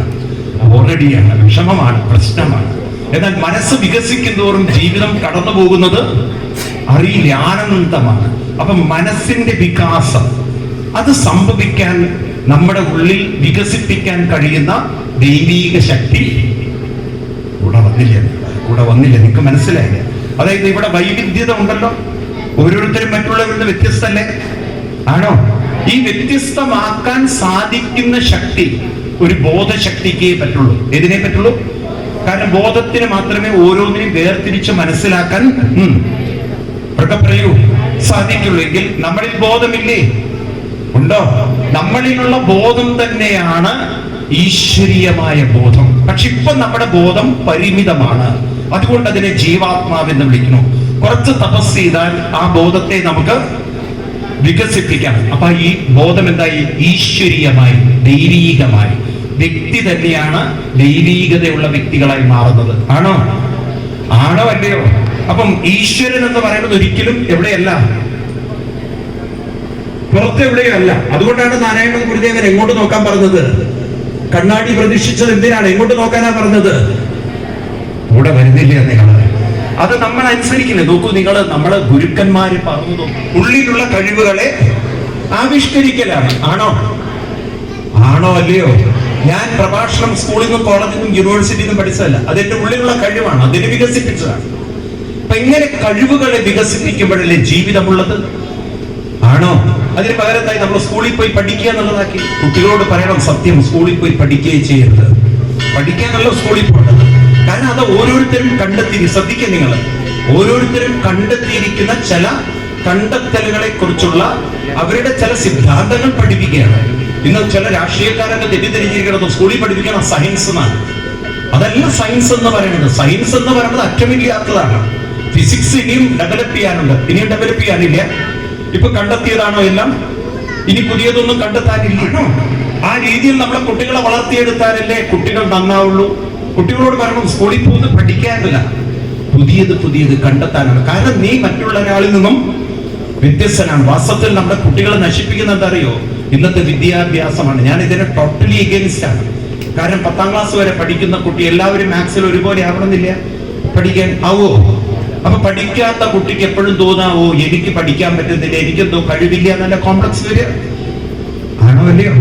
ഓൾറെഡിയാണ്, വിഷമമാണ്, പ്രശ്നമാണ്. എന്നാൽ മനസ്സ് വികസിക്കും തോറും ജീവിതം കടന്നു പോകുന്നത് അറിയില്ല, ആനന്ദമാണ്. അപ്പൊ മനസ്സിന്റെ വികാസം അത് സംഭവിക്കാൻ നമ്മുടെ ഉള്ളിൽ വികസിപ്പിക്കാൻ കഴിയുന്ന ദൈവീക ശക്തി കൂടെ വന്നില്ല. നിങ്ങൾക്ക് മനസ്സിലായില്ല? അതായത് ഇവിടെ വൈവിധ്യത ഉണ്ടല്ലോ, ഓരോരുത്തരും മറ്റുള്ളവരുടെ വ്യത്യസ്തല്ലേ? ആണോ? ഈ വ്യത്യസ്തമാക്കാൻ സാധിക്കുന്ന ശക്തി ഒരു ബോധശക്തിക്കേ പറ്റുള്ളൂ. ഏതിനെ പറ്റുള്ളൂ? കാരണം ബോധത്തിന് മാത്രമേ ഓരോന്നിനും വേർതിരിച്ച് മനസ്സിലാക്കാൻ പറയൂ സാധിക്കുള്ളൂ. എങ്കിൽ നമ്മളിൽ ബോധമില്ലേ? ഉണ്ടോ? നമ്മളിലുള്ള ബോധം തന്നെയാണ് ഈശ്വരീയമായ ബോധം. പക്ഷെ ഇപ്പൊ നമ്മുടെ ബോധം പരിമിതമാണ്. അതുകൊണ്ട് അതിനെ ജീവാത്മാവെന്ന് വിളിക്കുന്നു. കുറച്ച് തപസ് ചെയ്താൽ ആ ബോധത്തെ നമുക്ക് വികസിപ്പിക്കാം. അപ്പൊ ഈ ബോധം എന്തായി? ഈശ്വരീയമായി, ദൈവീകമായി. വ്യക്തി തന്നെയാണ് ദൈവീകതയുള്ള വ്യക്തികളായി മാറുന്നത്. ആണോ? അല്ലയോ? അപ്പം ഈശ്വരൻ എന്ന് പറയുന്നത് ഒരിക്കലും എവിടെയല്ല, പുറത്തെവിടെയോ അല്ല. അതുകൊണ്ടാണ് നാരായണ ഗുരുദേവൻ എങ്ങോട്ട് നോക്കാൻ പറഞ്ഞത്? കണ്ണാടി പ്രതീക്ഷിച്ചത് എന്തിനാണ്? എങ്ങോട്ട് നോക്കാനാ പറഞ്ഞത്? കൂടെ വരുന്നില്ല നിങ്ങൾ. അത് നമ്മൾ അനുസരിക്കില്ല. നോക്കൂ, നിങ്ങൾ നമ്മളെ ഗുരുക്കന്മാര് പറഞ്ഞു ഉള്ളിലുള്ള കഴിവുകളെ ആവിഷ്കരിക്കലാണ്. ആണോ അല്ലയോ? ഞാൻ പ്രഭാഷണം സ്കൂളിൽ നിന്നും കോളേജിൽ നിന്നും യൂണിവേഴ്സിറ്റിയിൽ നിന്നും പഠിച്ചതല്ല. അതെന്റെ ഉള്ളിലുള്ള കഴിവാണ്, അതിനെ വികസിപ്പിച്ചതാണ്. അപ്പൊ ഇങ്ങനെ കഴിവുകളെ വികസിപ്പിക്കുമ്പോഴല്ലേ ജീവിതമുള്ളത്? ആണോ? അതിന് പകരത്തായി നമ്മൾ സ്കൂളിൽ പോയി പഠിക്കുക എന്നുള്ളതാക്കി. കുട്ടികളോട് പറയണം സത്യം, സ്കൂളിൽ പോയി പഠിക്കുകയും ചെയ്യരുത്. പഠിക്കാനല്ലോ സ്കൂളിൽ പോകേണ്ടത്. കാരണം അത് ഓരോരുത്തരും ശ്രദ്ധിക്കുക നിങ്ങൾ, ഓരോരുത്തരും കണ്ടെത്തിയിരിക്കുന്ന ചില കണ്ടെത്തലുകളെ കുറിച്ചുള്ള അവരുടെ ചില സിദ്ധാന്തങ്ങൾ പഠിപ്പിക്കുകയാണ്. ഇന്ന് ചില രാഷ്ട്രീയക്കാരൊക്കെ തെറ്റിദ്ധരിച്ചിരിക്കുന്നത് സ്കൂളിൽ പഠിപ്പിക്കണം സയൻസ് എന്നാണ്. അതല്ല സയൻസ് എന്ന് പറയുന്നത്. സയൻസ് എന്ന് പറയുന്നത് അറ്റമില്ലാത്തതാണ്. ഫിസിക്സ് ഇനിയും ഡെവലപ്പ് ചെയ്യാനുണ്ട്, ഇനിയും ഡെവലപ്പ് ചെയ്യാനില്ല. ഇപ്പൊ കണ്ടെത്തിയതാണോ എല്ലാം? ഇനി പുതിയതൊന്നും കണ്ടെത്താനില്ലല്ലോ. ആ രീതിയിൽ നമ്മളെ കുട്ടികളെ വളർത്തിയെടുത്താലല്ലേ കുട്ടികൾ നന്നാവുള്ളൂ. കുട്ടികളോട് പറയണം സ്കൂളിൽ പോകുന്നത് പഠിക്കാനല്ല, പുതിയത് കണ്ടെത്താനാണ്. കാരണം നീ മറ്റുള്ള ഒരാളിൽ നിന്നും വ്യത്യസ്തനാണ്. വാസ്തവത്തിൽ നമ്മുടെ കുട്ടികളെ നശിപ്പിക്കുന്ന എന്താ അറിയോ? ഇന്നത്തെ വിദ്യാഭ്യാസമാണ്. ഞാൻ ഇതിനെ ടോട്ടലി എഗെയിൻസ്റ്റ് ആണ്. കാരണം 10ാം ക്ലാസ് വരെ പഠിക്കുന്ന കുട്ടി എല്ലാവരും മാത്സിൽ ഒരുപോലെ ആവണമെന്നില്ല. പഠിക്കാൻ ആവോ? അപ്പൊ പഠിക്കാത്ത കുട്ടിക്ക് എപ്പോഴും തോന്നാവോ എനിക്ക് പഠിക്കാൻ പറ്റുന്നില്ല, എനിക്കെന്തോ കഴിവില്ല എന്നല്ല കോംപ്ലക്സ് വരിക. ആണോ അല്ലയോ?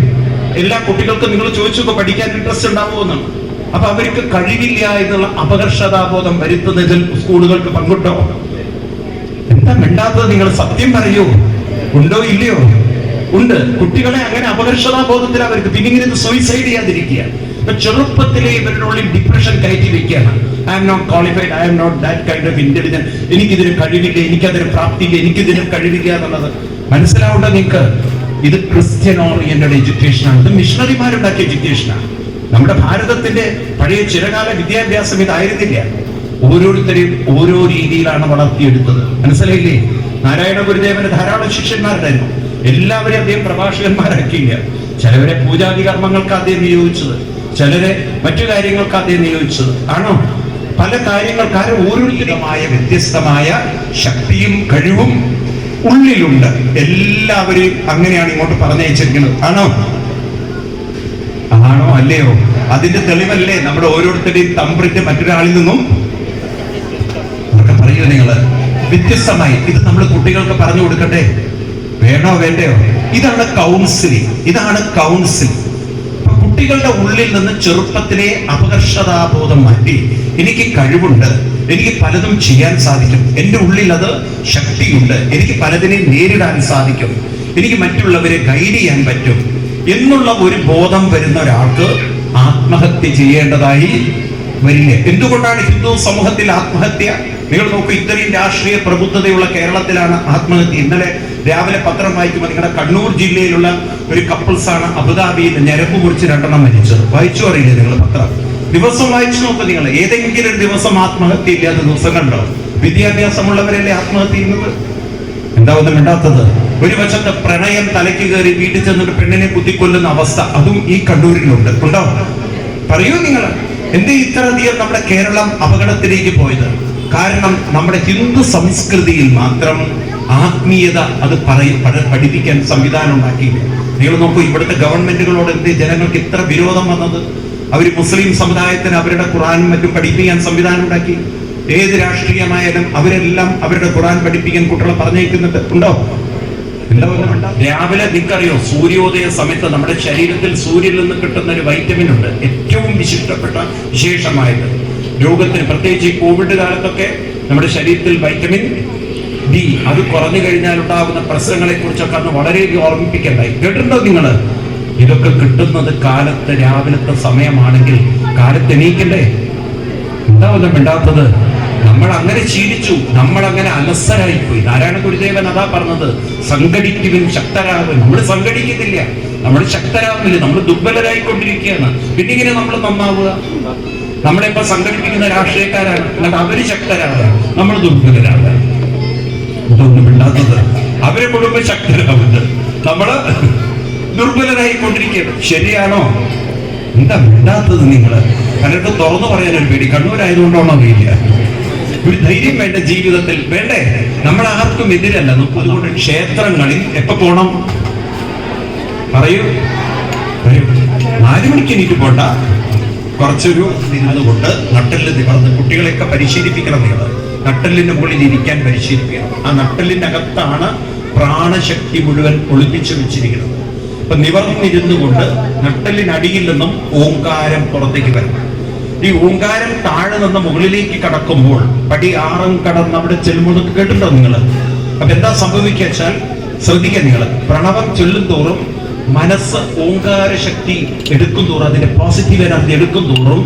എല്ലാ കുട്ടികൾക്കും നിങ്ങൾ ചോദിച്ചപ്പോ പഠിക്കാൻ ഇൻട്രസ്റ്റ് ഉണ്ടാവുമോ എന്നാണ്. അപ്പൊ അവർക്ക് കഴിവില്ല എന്നുള്ള അപകർഷതാബോധം വരുത്തുന്നതിൽ സ്കൂളുകൾക്ക് പങ്കുണ്ടോ? എന്താ മിണ്ടാത്തത്? നിങ്ങൾ സത്യം പറയൂ, ഉണ്ടോ ഇല്ലയോ? ഉണ്ട്. കുട്ടികളെ അങ്ങനെ അപകർഷതാബോധത്തിൽ അവർക്ക് പിന്നെ ഇങ്ങനെ സൂയിസൈഡ് ചെയ്യാതിരിക്കുക. ചെറുപ്പത്തിലെ ഇവരുടെ ഉള്ളിൽ ഡിപ്രഷൻ കയറ്റി വെക്കുകയാണ്. I am not qualified, I am not that kind of intelligent, എനിക്കിതിന് കഴിവില്ല, എനിക്കതിന് പ്രാപ്തിയില്ല, എനിക്കിതിന് കഴിവില്ല എന്നുള്ളത് മനസ്സിലാവേണ്ട നിങ്ങൾക്ക്. ഇത് ക്രിസ്ത്യൻ ഓറിയന്റഡ് എഡ്യൂക്കേഷനാണ്. ഇത് മിഷണറിമാരുണ്ടാക്കിയ എഡ്യൂക്കേഷനാണ്. നമ്മുടെ ഭാരതത്തിന്റെ പഴയ ചിരകാല വിദ്യാഭ്യാസം ഇതായിരുന്നില്ല. ഓരോരുത്തരെയും ഓരോ രീതിയിലാണ് വളർത്തിയെടുത്തത്. മനസ്സിലായില്ലേ? നാരായണ ഗുരുദേവന് ധാരാളം ശിഷ്യന്മാരുണ്ടായിരുന്നു. എല്ലാവരെയും അദ്ദേഹം പ്രഭാഷകന്മാരാക്കിയില്ല. ചിലവരെ പൂജാതി കർമ്മങ്ങൾക്ക് അദ്ദേഹം നിയോഗിച്ചത്, ചിലരെ മറ്റു കാര്യങ്ങൾക്ക് അദ്ദേഹം നിയോഗിച്ചത്. ആണോ? പല കാര്യങ്ങൾക്കാരും ഓരോരുത്തരുമായ വ്യത്യസ്തമായ ശക്തിയും കഴിവും ഉള്ളിലുണ്ട്. എല്ലാവരെയും അങ്ങനെയാണ് ഇങ്ങോട്ട് പറഞ്ഞയച്ചിരിക്കുന്നത്. ആണോ അല്ലയോ? അതിന്റെ തെളിവല്ലേ നമ്മുടെ ഓരോരുത്തരുടെയും തമ്പ്രിന്റെ മറ്റൊരാളിൽ നിന്നും പറയൂ നിങ്ങള് വ്യത്യസ്തമായി. ഇത് നമ്മൾ കുട്ടികൾക്ക് പറഞ്ഞു കൊടുക്കട്ടെ, വേണോ വേണ്ടയോ? ഇതാണ് കൗൺസിലിംഗ്. കുട്ടികളുടെ ഉള്ളിൽ നിന്ന് ചെറുപ്പത്തിലെ അപകർഷതാബോധം മാറ്റി എനിക്ക് കഴിവുണ്ട്, എനിക്ക് പലതും ചെയ്യാൻ സാധിക്കും, എൻ്റെ ഉള്ളിൽ അത് ശക്തിയുണ്ട്, എനിക്ക് പലതിനെയും നേരിടാൻ സാധിക്കും, എനിക്ക് മറ്റുള്ളവരെ ഗൈഡ് ചെയ്യാൻ പറ്റും എന്നുള്ള ഒരു ബോധം വരുന്ന ഒരാൾക്ക് ആത്മഹത്യ ചെയ്യേണ്ടതായി വരില്ല. എന്തുകൊണ്ടാണ് ഹിന്ദു സമൂഹത്തിൽ ആത്മഹത്യ? നിങ്ങൾ നോക്കൂ, ഇത്രയും രാഷ്ട്രീയ പ്രബുദ്ധതയുള്ള കേരളത്തിലാണ് ആത്മഹത്യ. ഇന്നലെ രാവിലെ പത്രം വായിക്കുമ്പോൾ നിങ്ങളുടെ കണ്ണൂർ ജില്ലയിലുള്ള ഒരു കപ്പിൾസ് ആണ് അബുദാബിയിൽ ഞരമ്പ് മുറിച്ച് 2 മരിച്ചത്. വായിച്ചു അറിയില്ലേ നിങ്ങൾ പത്രം? ദിവസം വായിച്ചു നോക്കൂ നിങ്ങൾ. ഏതെങ്കിലും ഒരു ദിവസം ആത്മഹത്യ ഇല്ലാത്ത ദിവസങ്ങളുണ്ടോ? വിദ്യാഭ്യാസമുള്ളവരല്ലേ ആത്മഹത്യ ചെയ്യുന്നത്? എന്താ ഒന്നും മിണ്ടാത്തത്? ഒരു വശത്ത് പ്രണയം തലയ്ക്ക് കയറി വീട്ടിൽ ചെന്നിട്ട് പെണ്ണിനെ കുത്തിക്കൊല്ലുന്ന അവസ്ഥ, അതും ഈ കണ്ണൂരിലുണ്ട്. ഉണ്ടോ? പറയൂ നിങ്ങൾ, എന്തേ ഇത്രയധികം നമ്മുടെ കേരളം അപകടത്തിലേക്ക് പോയത്? കാരണം നമ്മുടെ ഹിന്ദു സംസ്കൃതിയിൽ മാത്രം ആത്മീയത അത് പഠിപ്പിക്കാൻ സംവിധാനം ഉണ്ടാക്കിയില്ല. നിങ്ങൾ നോക്കൂ, ഇവിടുത്തെ ഗവൺമെന്റുകളോട് എന്തേ ജനങ്ങൾക്ക് ഇത്ര വിരോധം വന്നത്? അവർ മുസ്ലിം സമുദായത്തിന് അവരുടെ ഖുർആനും മറ്റും പഠിപ്പിക്കാൻ സംവിധാനം ഉണ്ടാക്കി. ഏത് രാഷ്ട്രീയമായാലും അവരെല്ലാം അവരുടെ ഖുർആൻ പഠിപ്പിക്കാൻ കുട്ടികളെ പറഞ്ഞേക്കുന്നുണ്ട്. ഉണ്ടോ? രാവിലെ നിങ്ങൾക്കറിയോ, സൂര്യോദയ സമയത്ത് നമ്മുടെ ശരീരത്തിൽ സൂര്യനിൽ നിന്ന് കിട്ടുന്ന ഒരു വൈറ്റമിൻ ഉണ്ട്, ഏറ്റവും വിശിഷ്ടപ്പെട്ട വിശേഷമായത്. രോഗത്തിന്, പ്രത്യേകിച്ച് ഈ കോവിഡ് കാലത്തൊക്കെ നമ്മുടെ ശരീരത്തിൽ വൈറ്റമിൻ ഡി അത് കുറഞ്ഞു കഴിഞ്ഞാൽ ഉണ്ടാകുന്ന പ്രശ്നങ്ങളെ കുറിച്ചൊക്കെ അന്ന് വളരെയധികം ഓർമ്മിപ്പിക്കണ്ടായി. കേട്ടിട്ടുണ്ടോ നിങ്ങൾ? ഇതൊക്കെ കിട്ടുന്നത് കാലത്ത് രാവിലത്തെ സമയമാണെങ്കിൽ കാലത്ത് എണീക്കണ്ടേ? എന്താ ഒന്നും മിണ്ടാത്തത്? നമ്മൾ അങ്ങനെ ശീലിച്ചു, നമ്മൾ അങ്ങനെ അലസരായിപ്പോയി. നാരായണ ഗുരുദേവൻ അതാ പറഞ്ഞത്, സംഘടിക്കുവിൻ ശക്തരാകും. നമ്മൾ സംഘടിക്കുന്നില്ല, നമ്മൾ ശക്തരാകുന്നില്ല, നമ്മൾ ദുർബലരായിക്കൊണ്ടിരിക്കുകയാണ്. പിന്നെ ഇങ്ങനെ നമ്മൾ നന്നാവുക? നമ്മളിപ്പോ സംഘടിപ്പിക്കുന്ന രാഷ്ട്രീയക്കാരാണ്, എന്നിട്ട് അവര് ശക്തരാകുക, നമ്മൾ ദുർബലരാകുക. ഇതൊന്നും മിണ്ടാത്തത്? അവരെ കുടുംബം ശക്തരാകുന്നത്, നമ്മള് ദുർബലരായിക്കൊണ്ടിരിക്കുകയാണ്. ശരിയാണോ? എന്താ മിണ്ടാത്തത് നിങ്ങള്? പലർക്കും തുറന്നു പറയാനൊരു പേടി. കണ്ണൂരായതുകൊണ്ടാണോ അറിയില്ല. ഒരു ധൈര്യം വേണ്ട ജീവിതത്തിൽ, വേണ്ടേ? നമ്മൾ ആർക്കും എതിരല്ല. അതുകൊണ്ട് ക്ഷേത്രങ്ങളിൽ എപ്പോ പോണം? പറയൂ പറയൂ. 4 മണിക്ക് എണീറ്റ് പോണ്ട, കുറച്ചൊരു ഇരുന്നുകൊണ്ട് നട്ടെല്ല് നിവർന്ന് കുട്ടികളെയൊക്കെ പരിശീലിപ്പിക്കണം. നിങ്ങൾ നട്ടെല്ലിന്റെ മുകളിൽ ഇരിക്കാൻ പരിശീലിപ്പിക്കണം. ആ നട്ടെല്ലിന്റെ അകത്താണ് പ്രാണശക്തി മുഴുവൻ ഒളിപ്പിച്ചു വെച്ചിരിക്കുന്നത്. അപ്പൊ നിവർന്നിരുന്നു കൊണ്ട് നട്ടെല്ലിനടിയിൽ നിന്നും ഓങ്കാരം പുറത്തേക്ക് വരണം. ഈ ഓങ്കാരം താഴെ നിന്ന് മുകളിലേക്ക് കടക്കുമ്പോൾ പടി 6 കടന്ന് അവിടെ ചെല്ലുമ്പോൾ കേട്ടിട്ടുണ്ടോ നിങ്ങൾ? അപ്പൊ എന്താ സംഭവിക്കുക വെച്ചാൽ, ശ്രദ്ധിക്കുക നിങ്ങൾ, പ്രണവം ചൊല്ലും തോറും മനസ്സ് ഓങ്കാര ശക്തി എടുക്കും തോറും, അതിന്റെ പോസിറ്റീവ് എനർജി എടുക്കും തോറും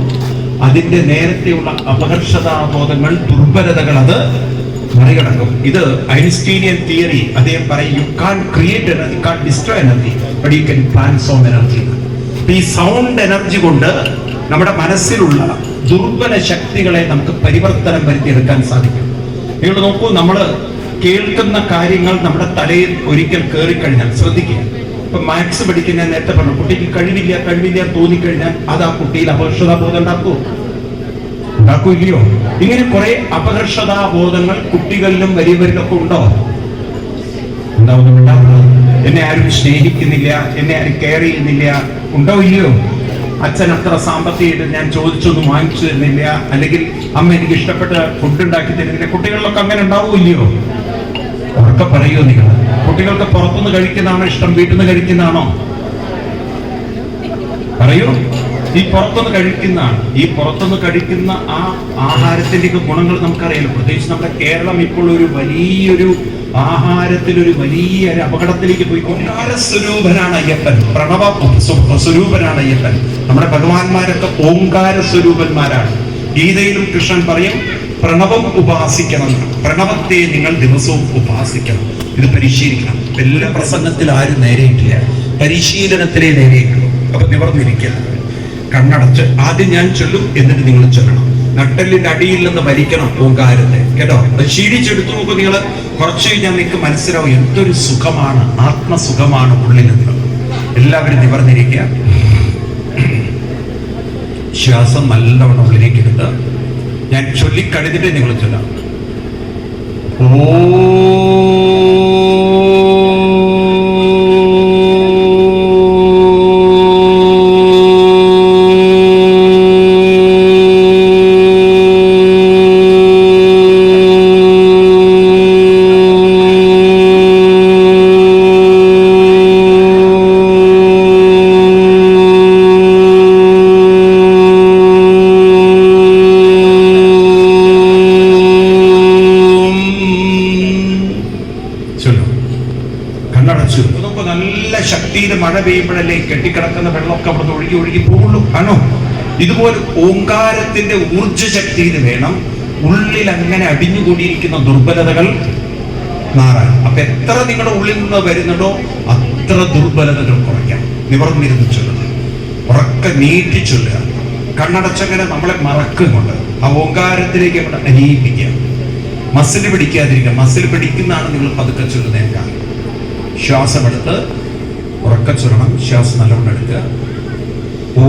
അതിന്റെ നേരത്തെയുള്ള അപകർഷതാബോധങ്ങൾ, ദുർബലതകൾ അത് മറികടക്കും. ഇത് ഐൻസ്റ്റീനിയൻ തിയറി. അദ്ദേഹം പറയും, you can create energy, can destroy energy, but you can transform energy. ഈ സൗണ്ട് എനർജി കൊണ്ട് നമ്മുടെ മനസ്സിലുള്ള ദുർബല ശക്തികളെ നമുക്ക് പരിവർത്തനം വരുത്തിയെടുക്കാൻ സാധിക്കും. നിങ്ങൾ നോക്കൂ, നമ്മൾ കേൾക്കുന്ന കാര്യങ്ങൾ നമ്മുടെ തലയിൽ ഒരിക്കൽ കയറിക്കഴിഞ്ഞാൽ, ശ്രദ്ധിക്കുക, ഇപ്പൊ മാത്സ് പഠിക്കുന്ന നേരത്തെ പറഞ്ഞു, കുട്ടിക്ക് കഴിവില്ല തോന്നിക്കഴിഞ്ഞാൽ അത് ആ കുട്ടിയിൽ അപകർഷതാബോധം ഉണ്ടാക്കൂല്ലയോ? ഇങ്ങനെ കുറെ അപകർഷതാബോധങ്ങൾ കുട്ടികളിലും വലിയവരിലൊക്കെ ഉണ്ടോ? ഉണ്ടാവുന്നുണ്ടാകുന്നത്. എന്നെ ആരും സ്നേഹിക്കുന്നില്ല, എന്നെ ആരും കെയർ ചെയ്യുന്നില്ല, ഉണ്ടോ ഇല്ലയോ? അച്ഛൻ അത്ര സാമ്പത്തികമായിട്ട് ഞാൻ ചോദിച്ചൊന്നും വാങ്ങിച്ചു തരുന്നില്ല, അല്ലെങ്കിൽ അമ്മ എനിക്ക് ഇഷ്ടപ്പെട്ട ഫുഡ് ഉണ്ടാക്കി തരുന്നില്ല. കുട്ടികളിലൊക്കെ അങ്ങനെ ഉണ്ടാവോ ഇല്ലയോ? ഉറക്കെ പറയൂ നിങ്ങൾ. കുട്ടികൾക്ക് പുറത്തുനിന്ന് കഴിക്കുന്നതാണോ ഇഷ്ടം, വീട്ടിൽ നിന്ന് കഴിക്കുന്നതാണോ? പറയൂ. ഈ പുറത്തുനിന്ന് കഴിക്കുന്ന ആ ആഹാരത്തിന്റെ ഗുണങ്ങൾ നമുക്കറിയാലോ. പ്രത്യേകിച്ച് നമ്മുടെ കേരളം ഇപ്പോൾ ഒരു വലിയൊരു ആഹാരത്തിലൊരു വലിയൊരു അപകടത്തിലേക്ക് പോയി. ഓങ്കാര സ്വരൂപനാണ് അയ്യപ്പൻ, പ്രണവ സ്വരൂപനാണ് അയ്യപ്പൻ. നമ്മുടെ ഭഗവാന്മാരൊക്കെ ഓങ്കാര സ്വരൂപന്മാരാണ്. ഗീതയിലും കൃഷ്ണൻ പറയും, പ്രണവം ഉപാസിക്കണം, പ്രണവത്തെ നിങ്ങൾ ദിവസവും ഉപാസിക്കണം. ഇത് പരിശീലിക്കണം. എല്ലാ പ്രസംഗത്തിൽ ആരും നേരെയിട്ടില്ല, പരിശീലനത്തിലേ നേരെയിട്ടുള്ളൂ. അപ്പൊ നിവർന്നിരിക്കണം, കണ്ണടച്ച് ആദ്യം ഞാൻ ചൊല്ലും, എന്നിട്ട് നിങ്ങൾ ചൊല്ലണം. നട്ടെല്ലിന്റെ അടിയിൽ നിന്ന് വലിക്കണം ഓങ്കാരത്തെ, കേട്ടോ? അത് ശീലിച്ചെടുത്തു നോക്കും നിങ്ങൾ. കുറച്ച് കഴിഞ്ഞാൽ നിങ്ങൾക്ക് മനസ്സിലാവും എന്തൊരു സുഖമാണ്, ആത്മസുഖമാണ് ഉള്ളിൽ നിന്ന്. എല്ലാവരും നിവർന്നിരിക്കുക. ശ്വാസം നല്ലവണ്ണം ഉള്ളിലേക്ക് എടുത്ത് ഞാൻ ചൊല്ലിക്കഴിഞ്ഞിട്ട് നിങ്ങൾ ചൊല്ലാം. നല്ല ശക്തിയിൽ മഴ പെയ്യുമ്പോഴല്ലേ കെട്ടിക്കിടക്കുന്ന വെള്ളമൊക്കെ അവിടെ നിന്ന് ഒഴുകി പോകുള്ളൂ, ആണോ? ഇതുപോലെ ഓങ്കാരത്തിന്റെ ഊർജ ശക്തിയിൽ വേണം ഉള്ളിൽ അങ്ങനെ അടിഞ്ഞുകൂടിയിരിക്കുന്ന ദുർബലതകൾ മാറാൻ. അപ്പൊ എത്ര നിങ്ങളുടെ ഉള്ളിൽ നിന്ന് വരുന്നുണ്ടോ അത്ര ദുർബലതകൾ കുറയ്ക്കാം. നിവർന്നിരുന്ന് ചൊല്ലുക, ഉറക്കെ നീട്ടി ചൊല്ലുക, കണ്ണടച്ചങ്ങനെ നമ്മളെ മറക്കുന്നുണ്ട്. ആ ഓങ്കാരത്തിലേക്ക് അവിടെ അനീപിക്കുക, മസിൽ പിടിക്കാതിരിക്കുക. മസിൽ പിടിക്കുന്നതാണ് നിങ്ങൾ പതുക്കെ ചൊല്ലുന്നതിന്. ശ്വാസമെടുത്ത് ഉറക്കച്ചുരണം. ശ്വാസം നല്ലോണം എടുക്കുക. ഓ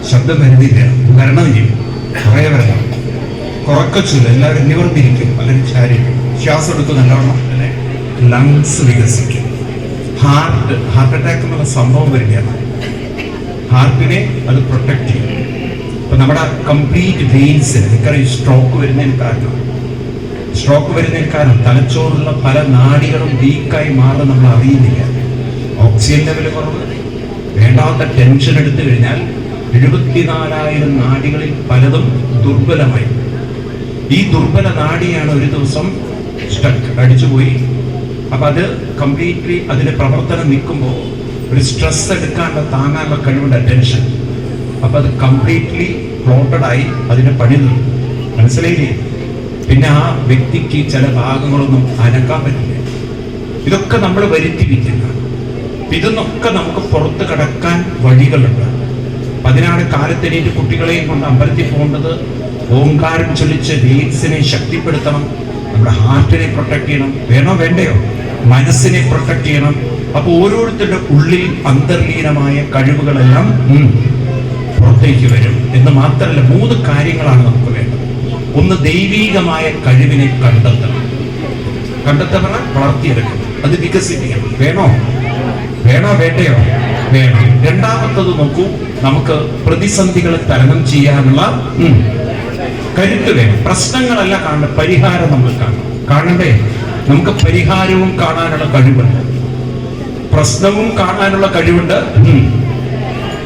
ശബ്ദം വരുന്നില്ല, വരണം ചെയ്യും, കുറേ വരണം. കുറക്കച്ചില്ല, എല്ലാവരും നിവർന്നിരിക്കും, അല്ലെങ്കിൽ ശാരീരികം. ശ്വാസം എടുക്കും നല്ലോണം, അല്ലെ ലങ്സ് വികസിക്കും. ഹാർട്ട് അറ്റാക്ക് എന്നുള്ള സംഭവം വരികയാണ്. ഹാർട്ടിനെ അത് പ്രൊട്ടക്ട് ചെയ്യും. ഇപ്പൊ നമ്മുടെ കംപ്ലീറ്റ് വെയിൻസിന് എനിക്കറിയാം സ്ട്രോക്ക് വരുന്നതിന് കാരണം തലച്ചോറുള്ള പല നാഡികളും വീക്കായി മാറുന്ന നമ്മൾ അറിയുന്നില്ല. ഓക്സിജൻ ലെവൽ കുറവ്, വേണ്ടാത്ത ടെൻഷൻ എടുത്തു കഴിഞ്ഞാൽ 74,000 നാഡികളിൽ പലതും ദുർബലമായി. ഈ ദുർബല നാഡിയാണ് ഒരു ദിവസം സ്റ്റക്ക് അടിച്ചുപോയി. അപ്പൊ അത് കംപ്ലീറ്റ്ലി അതിന്റെ പ്രവർത്തനം നിൽക്കുമ്പോൾ ഒരു സ്ട്രെസ് എടുക്കാനുള്ള താങ്ങാനുള്ള കഴിവുണ്ട് ടെൻഷൻ. അപ്പൊ അത് കംപ്ലീറ്റ്ലി ക്ലോട്ടഡായി അതിന്റെ പണി നിർത്തും. മനസ്സിലായില്ലേ? പിന്നെ ആ വ്യക്തിക്ക് ചില ഭാഗങ്ങളൊന്നും അനക്കാൻ പറ്റില്ല. ഇതൊക്കെ നമ്മൾ വരുത്തി വയ്ക്കുന്ന, ഇതൊന്നൊക്കെ നമുക്ക് പുറത്ത് കടക്കാൻ വഴികളുണ്ട്. അതിനാണ് കാലത്തെണീറ്റ് കുട്ടികളെയും കൊണ്ട് അമ്പലത്തിൽ പോകേണ്ടത്. ഓംകാരം ചൊല്ലിച്ച് വെയിൻസിനെ ശക്തിപ്പെടുത്തണം, നമ്മുടെ ഹാർട്ടിനെ പ്രൊട്ടക്ട് ചെയ്യണം. വേണോ വേണ്ടയോ? മനസ്സിനെ പ്രൊട്ടക്ട് ചെയ്യണം. അപ്പൊ ഓരോരുത്തരുടെ ഉള്ളിൽ അന്തർലീനമായ കഴിവുകളെല്ലാം പുറത്തേക്ക് വരും. എന്ന് മാത്രമല്ല, 3 കാര്യങ്ങളാണ് നമുക്ക് വേണ്ടത്. ഒന്ന്, ദൈവീകമായ കഴിവിനെ കണ്ടെത്തണം. വളർത്തിയെടുക്കണം, അത് വികസിപ്പിക്കണം. വേണോ വേണ്ടയോ? വേണം. രണ്ടാമത്തത് നോക്കൂ, നമുക്ക് പ്രതിസന്ധികളെ തരണം ചെയ്യാനുള്ള കരുത്ത് വേണം. പ്രശ്നങ്ങളല്ല കാണേണ്ട, പരിഹാരം നമ്മൾ കാണണ്ടേ? നമുക്ക് പരിഹാരവും കാണാനുള്ള കഴിവുണ്ട്, പ്രശ്നവും കാണാനുള്ള കഴിവുണ്ട്.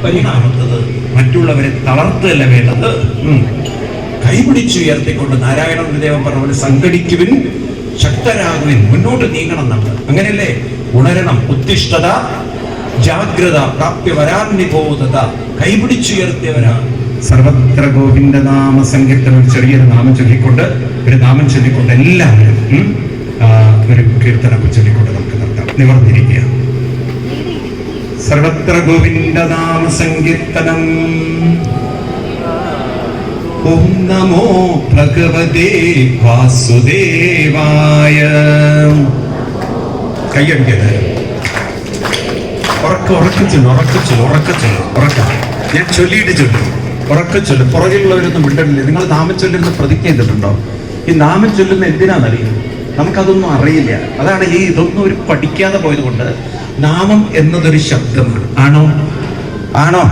പരിഹാരത്തത് മറ്റുള്ളവരെ തളർത്തല്ല വേണ്ടത്, കൈപിടിച്ചുയർത്തിക്കൊണ്ട് നാരായണ ഗുരുദേവൻ പറഞ്ഞ പോലെ സംഘടിക്കുവിൻ, ശക്തരാകുവിൻ, മുന്നോട്ട് നീങ്ങണം. നമ്മൾ അങ്ങനെയല്ലേ? ഉണരണം, ഉത്തിഷ്ഠത, ജാഗ്രത, പ്രാപ്യ വരാനിബോധത, കൈപിടിച്ചുയർത്തിയവരാണ്. സർവത്ര ഗോവിന്ദ നാമ സങ്കീർത്തനം, ചെറിയൊരു നാമം ചൊല്ലിക്കൊണ്ട്, ഒരു നാമം ചൊല്ലിക്കൊണ്ട് എല്ലാവരും ഒരു കീർത്തനം ചൊല്ലിക്കൊണ്ട് നമുക്ക് നിർത്താം. നിവർന്നിരിക്കുക. സർവത്ര ഗോവിന്ദ നാമ സങ്കീർത്തനം. ഓം നമോ ഭഗവതേ വാസുദേവായ. കയ്യടിക്കത് ഉറക്കം. ഞാൻ ചൊല്ലിയിട്ട് ചൊല്ലും, ഉറക്കച്ചൊല്ലും. പുറകിലുള്ളവരൊന്നും വിട്ടിട്ടില്ല. നിങ്ങൾ നാമം ചൊല്ലുന്ന പ്രതിജ്ഞ ചെയ്തിട്ടുണ്ടോ? ഈ നാമം ചൊല്ലുന്ന എന്തിനാണെന്നറിയാം? നമുക്കതൊന്നും അറിയില്ല. അതാണ് ഇതൊന്നും ഒരു പഠിക്കാതെ പോയത് കൊണ്ട്. നാമം എന്നതൊരു ശബ്ദമാണ്. ആണോ?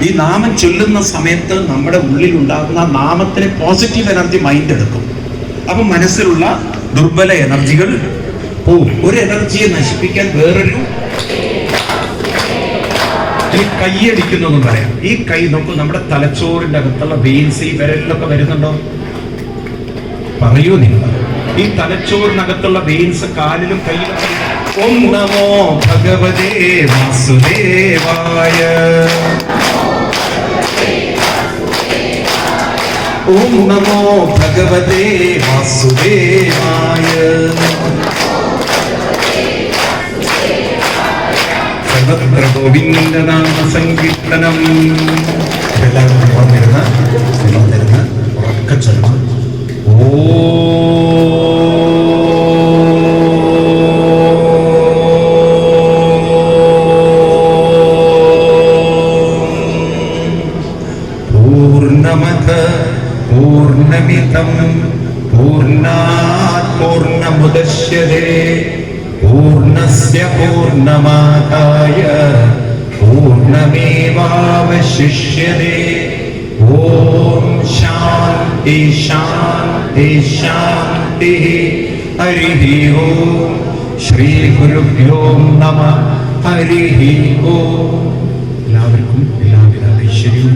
ഈ നാമം ചൊല്ലുന്ന സമയത്ത് നമ്മുടെ ഉള്ളിൽ ഉണ്ടാകുന്ന നാമത്തിന് പോസിറ്റീവ് എനർജി മൈൻഡ് എടുക്കും. അപ്പൊ മനസ്സിലുള്ള ദുർബല എനർജികൾ പോവും. ഒരു എനർജിയെ നശിപ്പിക്കാൻ വേറൊരു ഈ കൈയടിക്കുന്നൊന്നും പറയാം. ഈ കൈ നോക്കൂ, നമ്മുടെ തലച്ചോറിന്റെ അകത്തുള്ള വെയിൻസ് ഈ വിരലിലൊക്കെ വരുന്നുണ്ടോ? പറയൂ നിങ്ങൾ. ഈ തലച്ചോറിനകത്തുള്ള വെയിൻസ് കാലിലും കയ്യിലും. ഓം നമോ ഭഗവതേ വാസുദേവായ. ഓം നമോ ഭഗവതേ വാസുദേവായ. സർവത്ര ഗോവിന്ദ നാമ സങ്കീർത്തനം. എല്ലാവരും ഉണർന്നിരുന്ന് ഉറക്കച്ചൊല്ലണം. പൂർണ്ണമദ പൂർണ്ണമിദം പൂർണ്ണാത് പൂർണ്ണമുദച്യതേ പൂർണ്ണസ്യ പൂർണ്ണമാദായ പൂർണ്ണമേവാവശിഷ്യതേ. ഓം ശാന്തി ശാന്തി ശാന്തി. ഹരി ഓം. ശ്രീ ഗുരുഭ്യോ നമഃ. ഹരി ഓം. എല്ലാവർക്കും എല്ലാവിധ ഐശ്വര്യവും